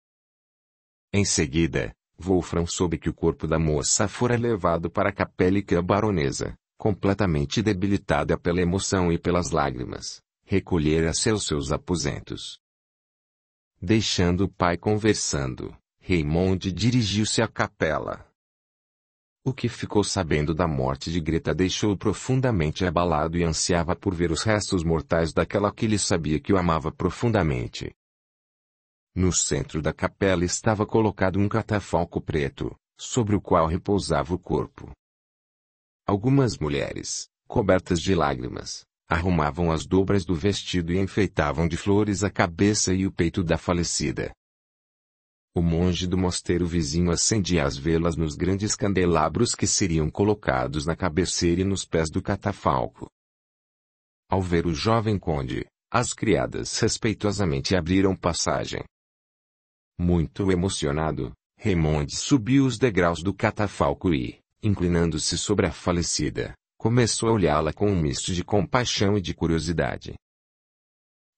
Em seguida, Wolfram soube que o corpo da moça fora levado para a capela e que a baronesa, completamente debilitada pela emoção e pelas lágrimas, recolhera-se aos seus aposentos. Deixando o pai conversando, Raymond dirigiu-se à capela. O que ficou sabendo da morte de Greta deixou-o profundamente abalado e ansiava por ver os restos mortais daquela que ele sabia que o amava profundamente. No centro da capela estava colocado um catafalco preto, sobre o qual repousava o corpo. Algumas mulheres, cobertas de lágrimas, arrumavam as dobras do vestido e enfeitavam de flores a cabeça e o peito da falecida. O monge do mosteiro vizinho acendia as velas nos grandes candelabros que seriam colocados na cabeceira e nos pés do catafalco. Ao ver o jovem conde, as criadas respeitosamente abriram passagem. Muito emocionado, Raymond subiu os degraus do catafalco e, inclinando-se sobre a falecida, começou a olhá-la com um misto de compaixão e de curiosidade.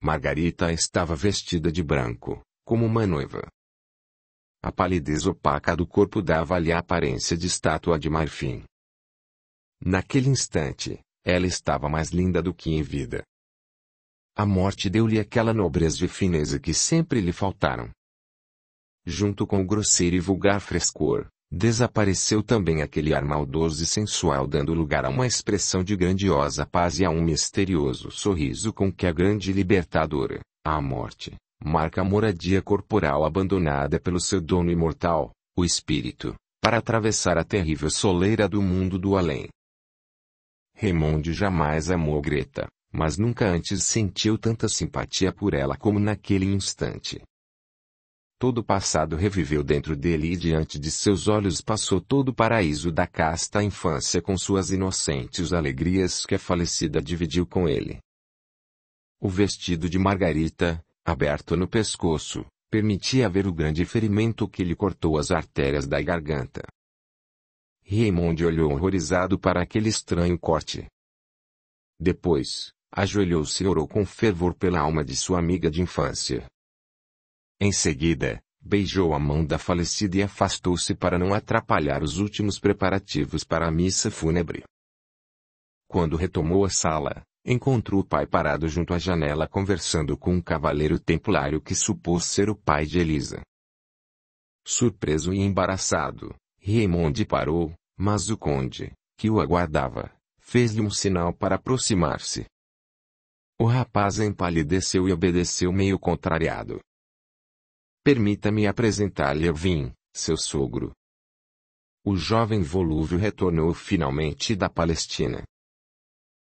Margarita estava vestida de branco, como uma noiva. A palidez opaca do corpo dava-lhe a aparência de estátua de marfim. Naquele instante, ela estava mais linda do que em vida. A morte deu-lhe aquela nobreza e fineza que sempre lhe faltaram. Junto com o grosseiro e vulgar frescor, desapareceu também aquele ar maldoso e sensual, dando lugar a uma expressão de grandiosa paz e a um misterioso sorriso com que a grande libertadora, a morte, marca a moradia corporal abandonada pelo seu dono imortal, o espírito, para atravessar a terrível soleira do mundo do além. Raymond jamais amou Greta, mas nunca antes sentiu tanta simpatia por ela como naquele instante. Todo o passado reviveu dentro dele e diante de seus olhos passou todo o paraíso da casta infância com suas inocentes alegrias que a falecida dividiu com ele. O vestido de Margarita, aberto no pescoço, permitia ver o grande ferimento que lhe cortou as artérias da garganta. Raymond olhou horrorizado para aquele estranho corte. Depois, ajoelhou-se e orou com fervor pela alma de sua amiga de infância. Em seguida, beijou a mão da falecida e afastou-se para não atrapalhar os últimos preparativos para a missa fúnebre. Quando retomou a sala, encontrou o pai parado junto à janela conversando com um cavaleiro templário que supôs ser o pai de Elisa. Surpreso e embaraçado, Raymond parou, mas o conde, que o aguardava, fez-lhe um sinal para aproximar-se. O rapaz empalideceu e obedeceu meio contrariado. Permita-me apresentar-lhe Ervin, seu sogro. O jovem volúvel retornou finalmente da Palestina.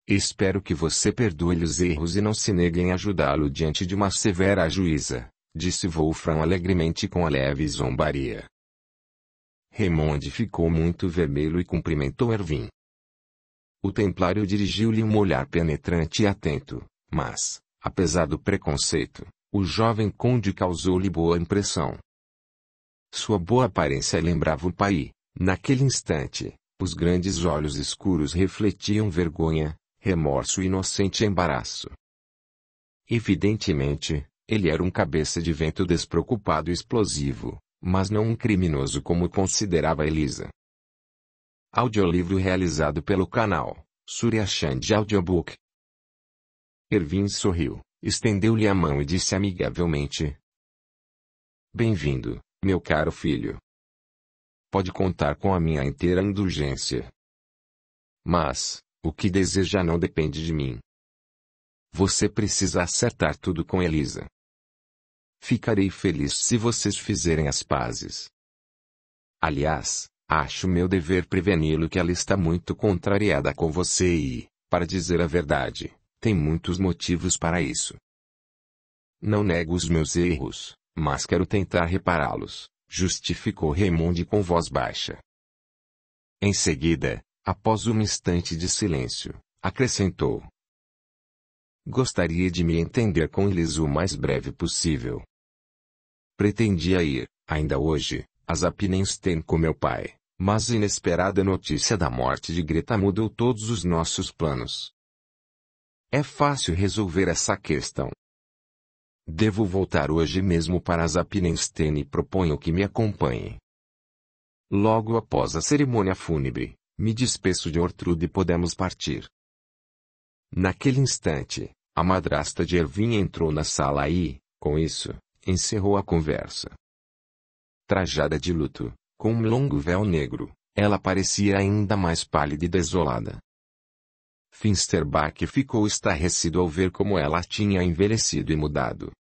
Espero que você perdoe-lhe os erros e não se negue em ajudá-lo diante de uma severa juíza, disse Wolfram alegremente com a leve zombaria. Raymond ficou muito vermelho e cumprimentou Ervin. O templário dirigiu-lhe um olhar penetrante e atento, mas, apesar do preconceito, o jovem conde causou-lhe boa impressão. Sua boa aparência lembrava o pai. Naquele instante, os grandes olhos escuros refletiam vergonha, remorso e inocente embaraço. Evidentemente, ele era um cabeça de vento despreocupado e explosivo, mas não um criminoso como considerava Elisa. Audiolivro realizado pelo canal Surya Chand Audiobook. Ervin sorriu, estendeu-lhe a mão e disse amigavelmente: Bem-vindo, meu caro filho. Pode contar com a minha inteira indulgência. Mas, o que deseja não depende de mim. Você precisa acertar tudo com Elisa. Ficarei feliz se vocês fizerem as pazes. Aliás, acho meu dever preveni-lo que ela está muito contrariada com você e, para dizer a verdade, tem muitos motivos para isso. Não nego os meus erros, mas quero tentar repará-los, justificou Raymond com voz baixa. Em seguida, após um instante de silêncio, acrescentou: Gostaria de me entender com Elisa o mais breve possível. Pretendia ir, ainda hoje, a Zapinenstein com meu pai, mas a inesperada notícia da morte de Greta mudou todos os nossos planos. É fácil resolver essa questão. Devo voltar hoje mesmo para Zapinenstein e proponho que me acompanhe. Logo após a cerimônia fúnebre, me despeço de Ortrude e podemos partir. Naquele instante, a madrasta de Ervin entrou na sala e, com isso, encerrou a conversa. Trajada de luto, com um longo véu negro, ela parecia ainda mais pálida e desolada. Finsterbach ficou estarrecido ao ver como ela tinha envelhecido e mudado.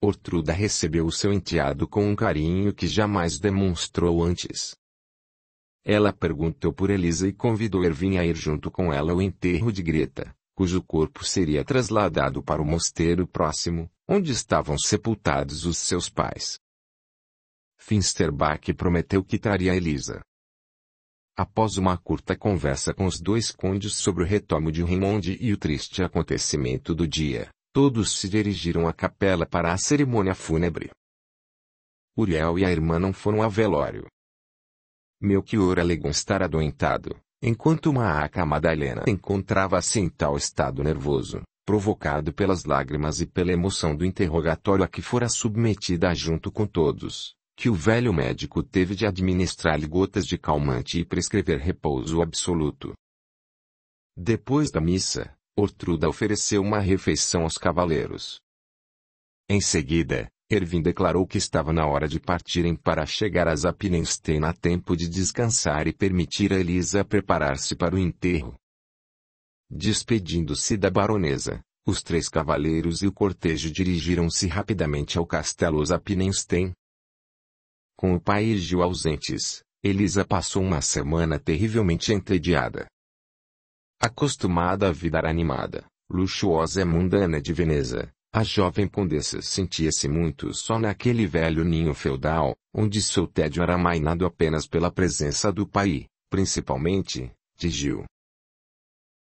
Ortruda recebeu o seu enteado com um carinho que jamais demonstrou antes. Ela perguntou por Elisa e convidou Ervin a ir junto com ela ao enterro de Greta, cujo corpo seria trasladado para o mosteiro próximo, onde estavam sepultados os seus pais. Finsterbach prometeu que traria Elisa. Após uma curta conversa com os dois condes sobre o retomo de Raymond e o triste acontecimento do dia, todos se dirigiram à capela para a cerimônia fúnebre. Uriel e a irmã não foram ao velório. Melchior alegou estar adoentado, enquanto Maaca Madalena encontrava-se em tal estado nervoso, provocado pelas lágrimas e pela emoção do interrogatório a que fora submetida junto com todos, que o velho médico teve de administrar-lhe gotas de calmante e prescrever repouso absoluto. Depois da missa, Ortruda ofereceu uma refeição aos cavaleiros. Em seguida, Ervin declarou que estava na hora de partirem para chegar a Zappenstein a tempo de descansar e permitir a Elisa preparar-se para o enterro. Despedindo-se da baronesa, os 3 cavaleiros e o cortejo dirigiram-se rapidamente ao castelo Zappenstein. Com o pai e Gil ausentes, Elisa passou uma semana terrivelmente entediada. Acostumada à vida animada, luxuosa e mundana de Veneza, a jovem condessa sentia-se muito só naquele velho ninho feudal, onde seu tédio era amainado apenas pela presença do pai, principalmente, de Gil.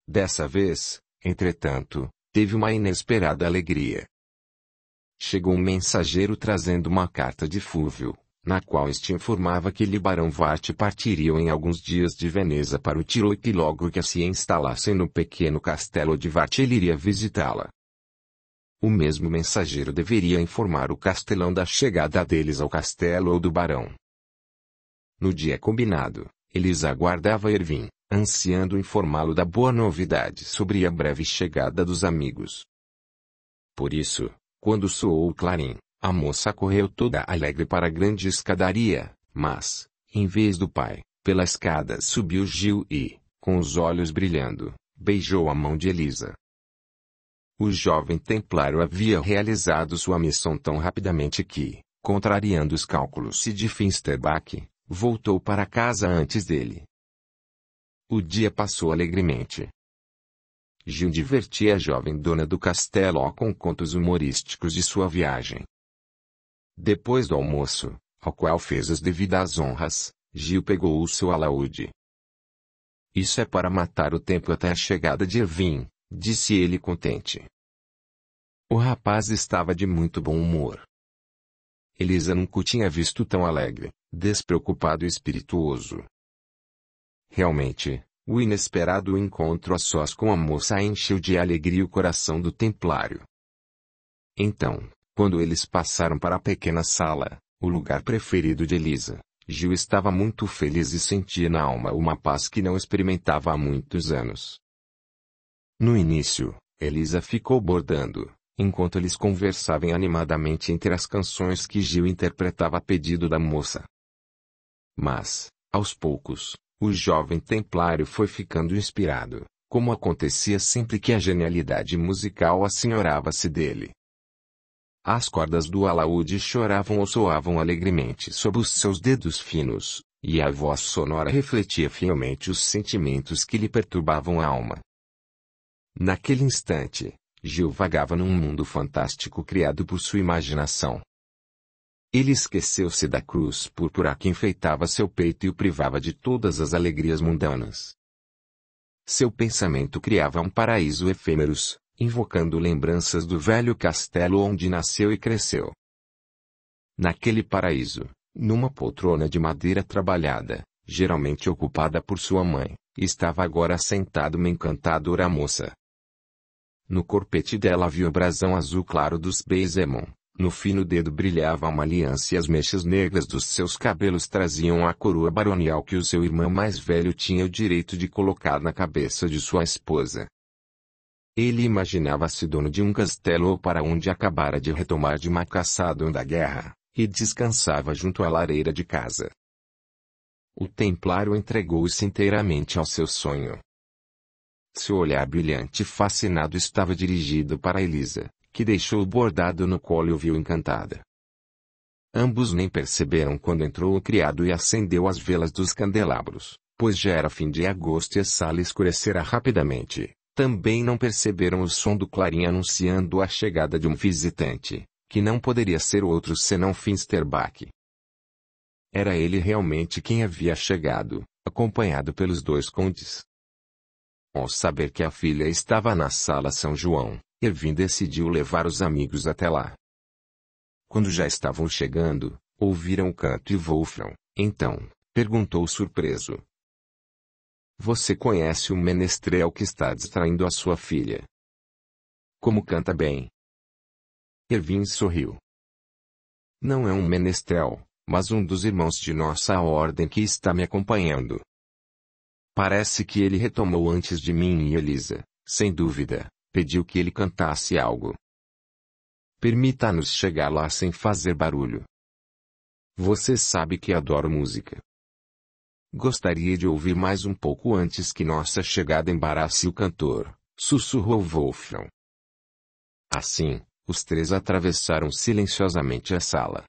Dessa vez, entretanto, teve uma inesperada alegria. Chegou um mensageiro trazendo uma carta de Fúvio, na qual este informava que Barão Vart partiriam em alguns dias de Veneza para o Tiro e que logo que se instalassem no pequeno castelo de Vart ele iria visitá-la. O mesmo mensageiro deveria informar o castelão da chegada deles ao castelo ou do barão. No dia combinado, Elisa aguardava Ervin, ansiando informá-lo da boa novidade sobre a breve chegada dos amigos. Por isso, quando soou o clarim, a moça correu toda alegre para a grande escadaria, mas, em vez do pai, pela escada subiu Gil e, com os olhos brilhando, beijou a mão de Elisa. O jovem templário havia realizado sua missão tão rapidamente que, contrariando os cálculos de Finsterbach, voltou para casa antes dele. O dia passou alegremente. Gil divertia a jovem dona do castelo com contos humorísticos de sua viagem. Depois do almoço, ao qual fez as devidas honras, Gil pegou o seu alaúde. Isso é para matar o tempo até a chegada de Ervin, disse ele contente. O rapaz estava de muito bom humor. Elisa nunca o tinha visto tão alegre, despreocupado e espirituoso. Realmente, o inesperado encontro a sós com a moça encheu de alegria o coração do templário. Então, quando eles passaram para a pequena sala, o lugar preferido de Elisa, Gil estava muito feliz e sentia na alma uma paz que não experimentava há muitos anos. No início, Elisa ficou bordando, enquanto eles conversavam animadamente entre as canções que Gil interpretava a pedido da moça. Mas, aos poucos, o jovem templário foi ficando inspirado, como acontecia sempre que a genialidade musical assenhorava-se dele. As cordas do alaúde choravam ou soavam alegremente sob os seus dedos finos, e a voz sonora refletia fielmente os sentimentos que lhe perturbavam a alma. Naquele instante, Gil vagava num mundo fantástico criado por sua imaginação. Ele esqueceu-se da cruz púrpura que enfeitava seu peito e o privava de todas as alegrias mundanas. Seu pensamento criava um paraíso efêmeros, invocando lembranças do velho castelo onde nasceu e cresceu. Naquele paraíso, numa poltrona de madeira trabalhada, geralmente ocupada por sua mãe, estava agora sentada uma encantadora moça. No corpete dela havia o brasão azul claro dos Bezemon, no fino dedo brilhava uma aliança e as mechas negras dos seus cabelos traziam a coroa baronial que o seu irmão mais velho tinha o direito de colocar na cabeça de sua esposa. Ele imaginava-se dono de um castelo ou para onde acabara de retomar de uma caçada da guerra, e descansava junto à lareira de casa. O templário entregou-se inteiramente ao seu sonho. Seu olhar brilhante e fascinado estava dirigido para Elisa, que deixou o bordado no colo e o viu encantada. Ambos nem perceberam quando entrou o criado e acendeu as velas dos candelabros, pois já era fim de agosto e a sala escurecera rapidamente. Também não perceberam o som do clarim anunciando a chegada de um visitante, que não poderia ser outro senão Finsterbach. Era ele realmente quem havia chegado, acompanhado pelos dois condes. Ao saber que a filha estava na sala São João, Ervin decidiu levar os amigos até lá. Quando já estavam chegando, ouviram o canto e Wolfram, então, perguntou surpreso: "Você conhece o menestrel que está distraindo a sua filha? Como canta bem?" Ervin sorriu. "Não é um menestrel, mas um dos irmãos de nossa ordem que está me acompanhando. Parece que ele retomou antes de mim e Elisa, sem dúvida, pediu que ele cantasse algo. Permita-nos chegar lá sem fazer barulho. Você sabe que adoro música. Gostaria de ouvir mais um pouco antes que nossa chegada embarace o cantor", sussurrou Wolfram. Assim, os três atravessaram silenciosamente a sala.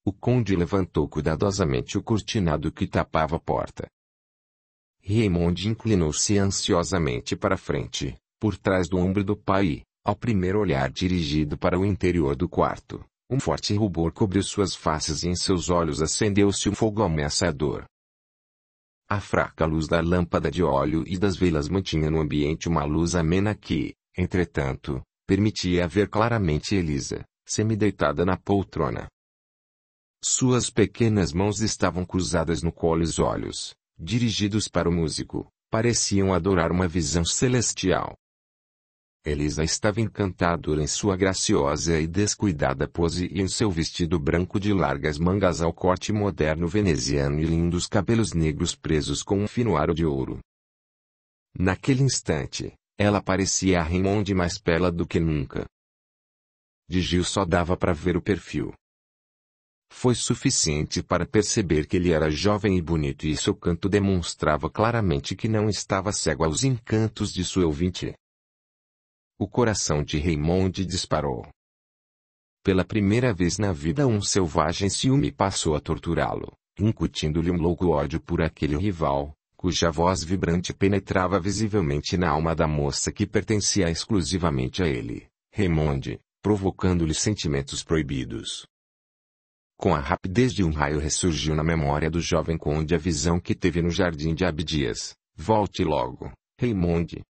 O conde levantou cuidadosamente o cortinado que tapava a porta. Raymond inclinou-se ansiosamente para a frente, por trás do ombro do pai e, ao primeiro olhar dirigido para o interior do quarto, um forte rubor cobriu suas faces e em seus olhos acendeu-se um fogo ameaçador. A fraca luz da lâmpada de óleo e das velas mantinha no ambiente uma luz amena que, entretanto, permitia ver claramente Elisa, semideitada na poltrona. Suas pequenas mãos estavam cruzadas no colo e os olhos, dirigidos para o músico, pareciam adorar uma visão celestial. Elisa estava encantadora em sua graciosa e descuidada pose e em seu vestido branco de largas mangas ao corte moderno veneziano e lindos cabelos negros presos com um fino aro de ouro. Naquele instante, ela parecia a Raymond mais bela do que nunca. De Gil só dava para ver o perfil. Foi suficiente para perceber que ele era jovem e bonito e seu canto demonstrava claramente que não estava cego aos encantos de sua ouvinte. O coração de Raymond disparou. Pela primeira vez na vida um selvagem ciúme passou a torturá-lo, incutindo-lhe um louco ódio por aquele rival, cuja voz vibrante penetrava visivelmente na alma da moça que pertencia exclusivamente a ele, Raymond, provocando-lhe sentimentos proibidos. Com a rapidez de um raio ressurgiu na memória do jovem conde a visão que teve no jardim de Abdias: "Volte logo, Raymond.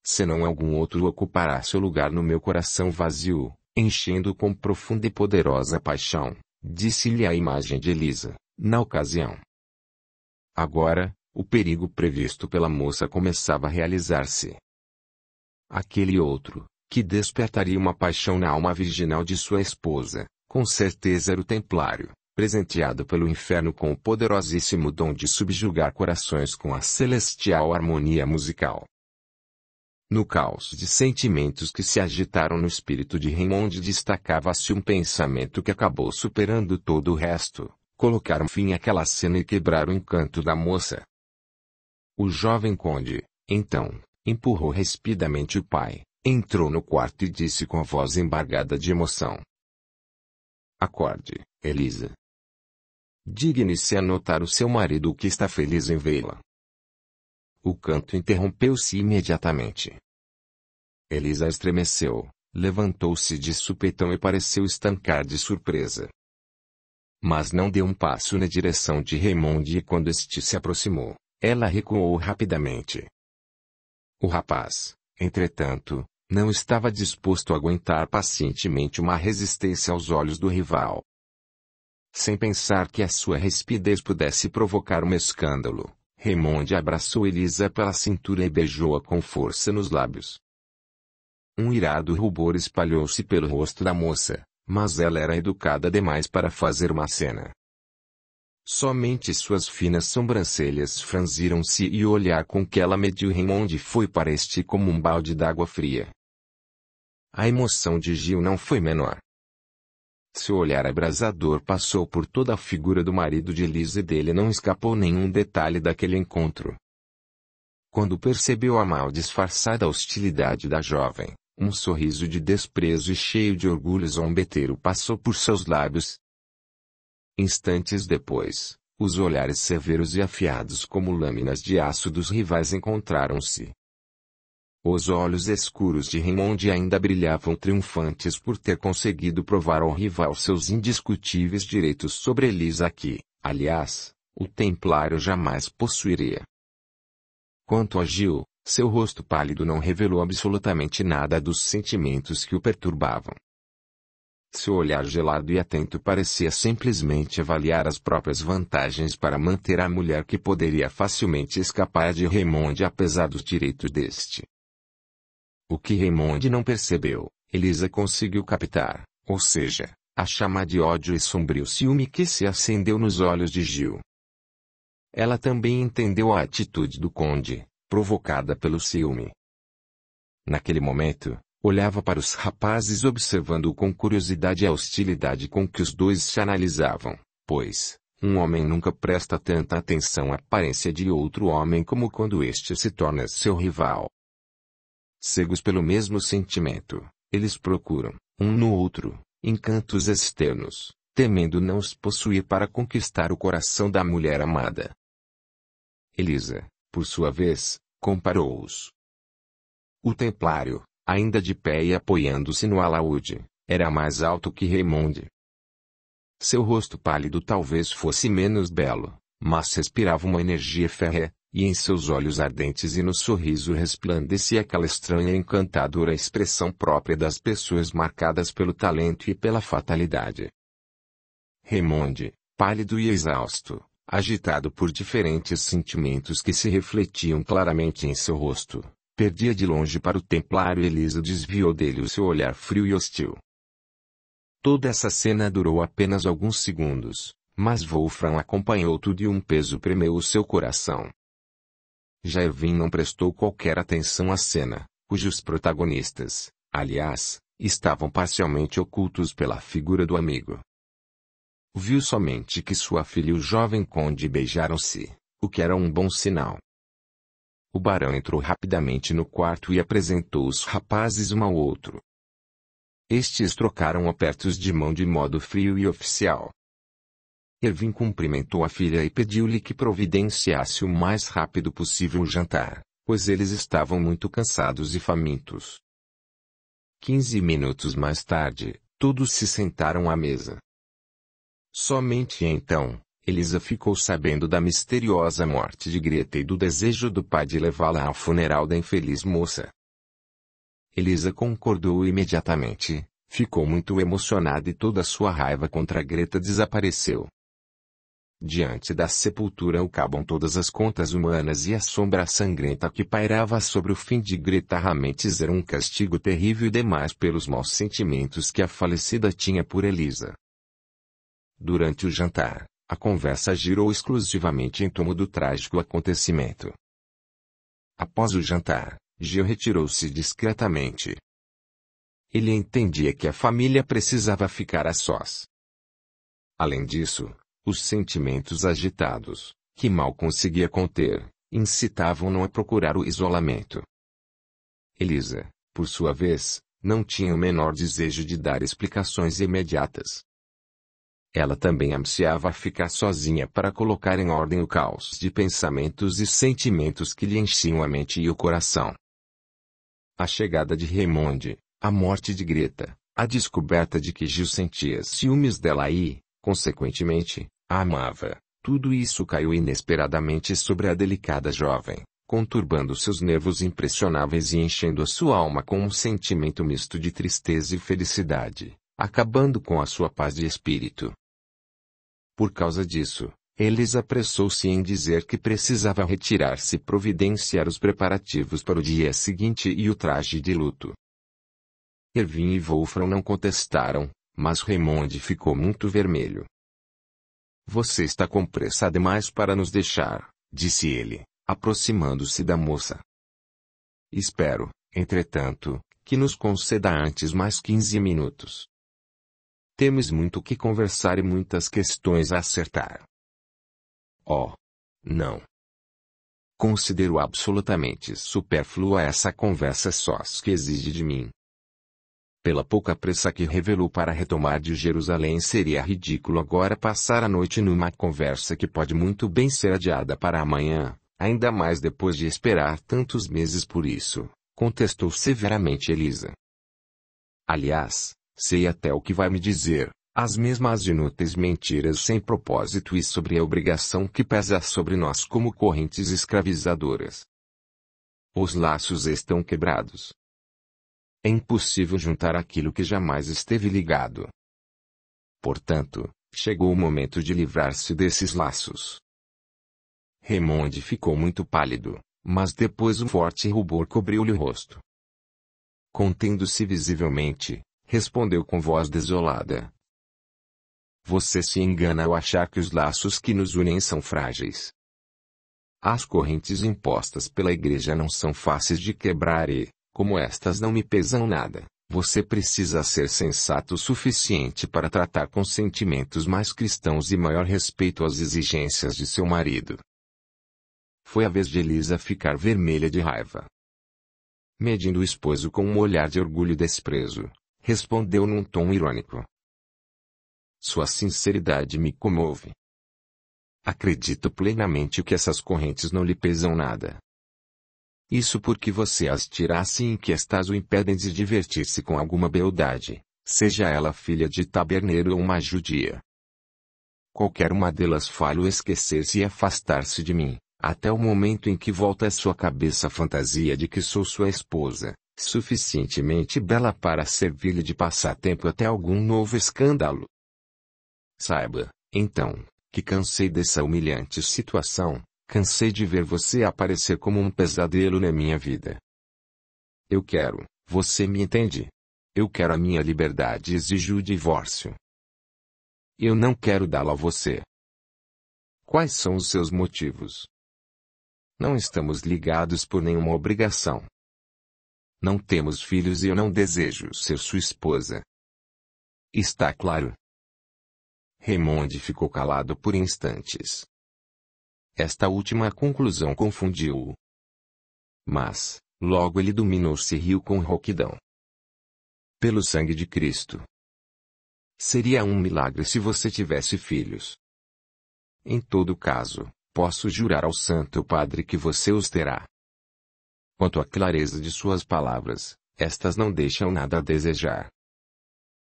Senão algum outro ocupará seu lugar no meu coração vazio", enchendo-o com profunda e poderosa paixão, disse-lhe a imagem de Elisa, na ocasião. Agora, o perigo previsto pela moça começava a realizar-se. Aquele outro, que despertaria uma paixão na alma virginal de sua esposa, com certeza era o templário, presenteado pelo inferno com o poderosíssimo dom de subjugar corações com a celestial harmonia musical. No caos de sentimentos que se agitaram no espírito de Raymond destacava-se um pensamento que acabou superando todo o resto: colocar um fim àquela cena e quebrar o encanto da moça. O jovem conde, então, empurrou rispidamente o pai, entrou no quarto e disse com a voz embargada de emoção: "Acorde, Elisa. Digne-se a notar o seu marido que está feliz em vê-la." O canto interrompeu-se imediatamente. Elisa estremeceu, levantou-se de supetão e pareceu estancar de surpresa. Mas não deu um passo na direção de Raymond e quando este se aproximou, ela recuou rapidamente. O rapaz, entretanto, não estava disposto a aguentar pacientemente uma resistência aos olhos do rival. Sem pensar que a sua rispidez pudesse provocar um escândalo, Raymond abraçou Elisa pela cintura e beijou-a com força nos lábios. Um irado rubor espalhou-se pelo rosto da moça, mas ela era educada demais para fazer uma cena. Somente suas finas sobrancelhas franziram-se e o olhar com que ela mediu Raymond foi para este como um balde d'água fria. A emoção de Gil não foi menor. Seu olhar abrasador passou por toda a figura do marido de Elisa e dele não escapou nenhum detalhe daquele encontro. Quando percebeu a mal disfarçada hostilidade da jovem, um sorriso de desprezo e cheio de orgulho zombeteiro passou por seus lábios. Instantes depois, os olhares severos e afiados como lâminas de aço dos rivais encontraram-se. Os olhos escuros de Raymond ainda brilhavam triunfantes por ter conseguido provar ao rival seus indiscutíveis direitos sobre Elisa que, aliás, o templário jamais possuiria. Quanto a Gil, seu rosto pálido não revelou absolutamente nada dos sentimentos que o perturbavam. Seu olhar gelado e atento parecia simplesmente avaliar as próprias vantagens para manter a mulher que poderia facilmente escapar de Raymond apesar dos direitos deste. O que Raymond não percebeu, Elisa conseguiu captar, ou seja, a chama de ódio e sombrio ciúme que se acendeu nos olhos de Gil. Ela também entendeu a atitude do conde, provocada pelo ciúme. Naquele momento, olhava para os rapazes observando com curiosidade a hostilidade com que os dois se analisavam, pois, um homem nunca presta tanta atenção à aparência de outro homem como quando este se torna seu rival. Cegos pelo mesmo sentimento, eles procuram, um no outro, encantos externos, temendo não os possuir para conquistar o coração da mulher amada. Elisa, por sua vez, comparou-os. O templário, ainda de pé e apoiando-se no alaúde, era mais alto que Raymond. Seu rosto pálido talvez fosse menos belo, mas respirava uma energia férrea, e em seus olhos ardentes e no sorriso resplandecia aquela estranha e encantadora expressão própria das pessoas marcadas pelo talento e pela fatalidade. Raymond, pálido e exausto, agitado por diferentes sentimentos que se refletiam claramente em seu rosto, perdia de longe para o templário e Elisa desviou dele o seu olhar frio e hostil. Toda essa cena durou apenas alguns segundos, mas Wolfram acompanhou tudo e um peso premeu o seu coração. Jairvin não prestou qualquer atenção à cena, cujos protagonistas, aliás, estavam parcialmente ocultos pela figura do amigo. Viu somente que sua filha e o jovem conde beijaram-se, o que era um bom sinal. O barão entrou rapidamente no quarto e apresentou os rapazes um ao outro. Estes trocaram apertos de mão de modo frio e oficial. Ervin cumprimentou a filha e pediu-lhe que providenciasse o mais rápido possível o jantar, pois eles estavam muito cansados e famintos. 15 minutos mais tarde, todos se sentaram à mesa. Somente então, Elisa ficou sabendo da misteriosa morte de Greta e do desejo do pai de levá-la ao funeral da infeliz moça. Elisa concordou imediatamente, ficou muito emocionada e toda a sua raiva contra Greta desapareceu. Diante da sepultura acabam todas as contas humanas e a sombra sangrenta que pairava sobre o fim de Greta Rametes era um castigo terrível demais pelos maus sentimentos que a falecida tinha por Elisa. Durante o jantar, a conversa girou exclusivamente em torno do trágico acontecimento. Após o jantar, Gil retirou-se discretamente. Ele entendia que a família precisava ficar a sós. Além disso, os sentimentos agitados, que mal conseguia conter, incitavam-no a procurar o isolamento. Elisa, por sua vez, não tinha o menor desejo de dar explicações imediatas. Ela também ansiava ficar sozinha para colocar em ordem o caos de pensamentos e sentimentos que lhe enchiam a mente e o coração. A chegada de Raymond, a morte de Greta, a descoberta de que Gil sentia ciúmes dela e, consequentemente, a amava, tudo isso caiu inesperadamente sobre a delicada jovem, conturbando seus nervos impressionáveis e enchendo a sua alma com um sentimento misto de tristeza e felicidade, acabando com a sua paz de espírito. Por causa disso, Elisa apressou-se em dizer que precisava retirar-se e providenciar os preparativos para o dia seguinte e o traje de luto. Ervin e Wolfram não contestaram, mas Raymond ficou muito vermelho. Você está com pressa demais para nos deixar, disse ele, aproximando-se da moça. Espero, entretanto, que nos conceda antes mais 15 minutos. Temos muito que conversar e muitas questões a acertar. Oh, não. Considero absolutamente supérflua essa conversa sós que exige de mim. Pela pouca pressa que revelou para retomar de Jerusalém, seria ridículo agora passar a noite numa conversa que pode muito bem ser adiada para amanhã, ainda mais depois de esperar tantos meses por isso, contestou severamente Elisa. Aliás, sei até o que vai me dizer, as mesmas inúteis mentiras sem propósito e sobre a obrigação que pesa sobre nós como correntes escravizadoras. Os laços estão quebrados. É impossível juntar aquilo que jamais esteve ligado. Portanto, chegou o momento de livrar-se desses laços. Raymonde ficou muito pálido, mas depois um forte rubor cobriu-lhe o rosto. Contendo-se visivelmente, respondeu com voz desolada. Você se engana ao achar que os laços que nos unem são frágeis. As correntes impostas pela Igreja não são fáceis de quebrar e, como estas não me pesam nada, você precisa ser sensato o suficiente para tratar com sentimentos mais cristãos e maior respeito às exigências de seu marido. Foi a vez de Elisa ficar vermelha de raiva. Medindo o esposo com um olhar de orgulho e desprezo, respondeu num tom irônico. Sua sinceridade me comove. Acredito plenamente que essas correntes não lhe pesam nada. Isso porque você as tira assim em que estas o impedem de divertir-se com alguma beldade, seja ela filha de taberneiro ou uma judia. Qualquer uma delas falha esquecer-se e afastar-se de mim, até o momento em que volta à sua cabeça a fantasia de que sou sua esposa, suficientemente bela para servir-lhe de passatempo até algum novo escândalo. Saiba, então, que cansei dessa humilhante situação. Cansei de ver você aparecer como um pesadelo na minha vida. Eu quero, você me entende? Eu quero a minha liberdade e exijo o divórcio. Eu não quero dá-lo a você. Quais são os seus motivos? Não estamos ligados por nenhuma obrigação. Não temos filhos e eu não desejo ser sua esposa. Está claro? Raymonde ficou calado por instantes. Esta última conclusão confundiu-o. Mas, logo ele dominou-se e riu com rouquidão. Pelo sangue de Cristo. Seria um milagre se você tivesse filhos. Em todo caso, posso jurar ao Santo Padre que você os terá. Quanto à clareza de suas palavras, estas não deixam nada a desejar.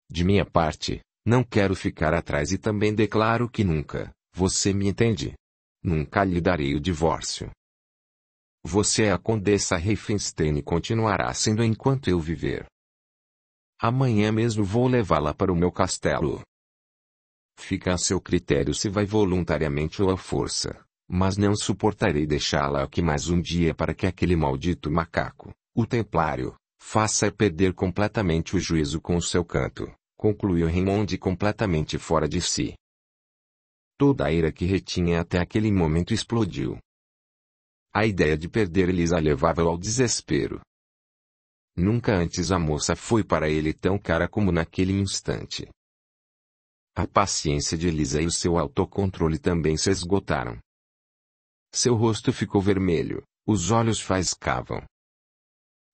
De minha parte, não quero ficar atrás e também declaro que nunca, você me entende? Nunca lhe darei o divórcio. Você é a Condessa Riefenstein e continuará sendo enquanto eu viver. Amanhã mesmo vou levá-la para o meu castelo. Fica a seu critério se vai voluntariamente ou à força, mas não suportarei deixá-la aqui mais um dia para que aquele maldito macaco, o Templário, faça perder completamente o juízo com o seu canto, concluiu Raymonde completamente fora de si. Toda a ira que retinha até aquele momento explodiu. A ideia de perder Elisa levava-o ao desespero. Nunca antes a moça foi para ele tão cara como naquele instante. A paciência de Elisa e o seu autocontrole também se esgotaram. Seu rosto ficou vermelho, os olhos faiscavam.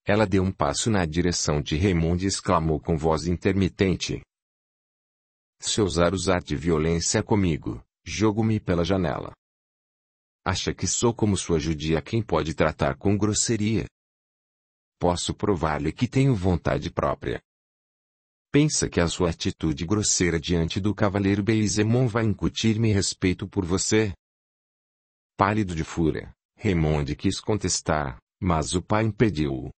Ela deu um passo na direção de Raymonde e exclamou com voz intermitente. Se ousar usar de violência comigo, jogo-me pela janela. Acha que sou como sua judia quem pode tratar com grosseria? Posso provar-lhe que tenho vontade própria. Pensa que a sua atitude grosseira diante do cavaleiro Beizemon vai incutir-me respeito por você? Pálido de fúria, Raymonde quis contestar, mas o pai impediu-o.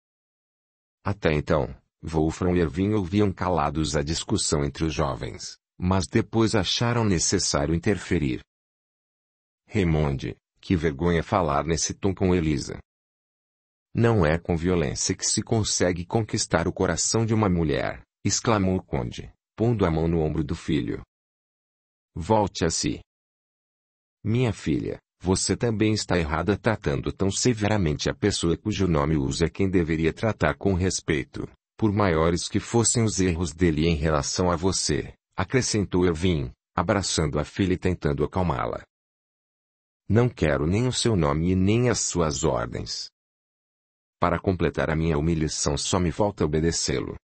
Até então, Wolfram e Erwin ouviam calados a discussão entre os jovens, mas depois acharam necessário interferir. Raymonde, que vergonha falar nesse tom com Elisa. Não é com violência que se consegue conquistar o coração de uma mulher, exclamou o conde, pondo a mão no ombro do filho. Volte a si. Minha filha, você também está errada tratando tão severamente a pessoa cujo nome usa quem deveria tratar com respeito, por maiores que fossem os erros dele em relação a você, acrescentou Elvin, abraçando a filha e tentando acalmá-la. Não quero nem o seu nome e nem as suas ordens. Para completar a minha humilhação só me falta obedecê-lo.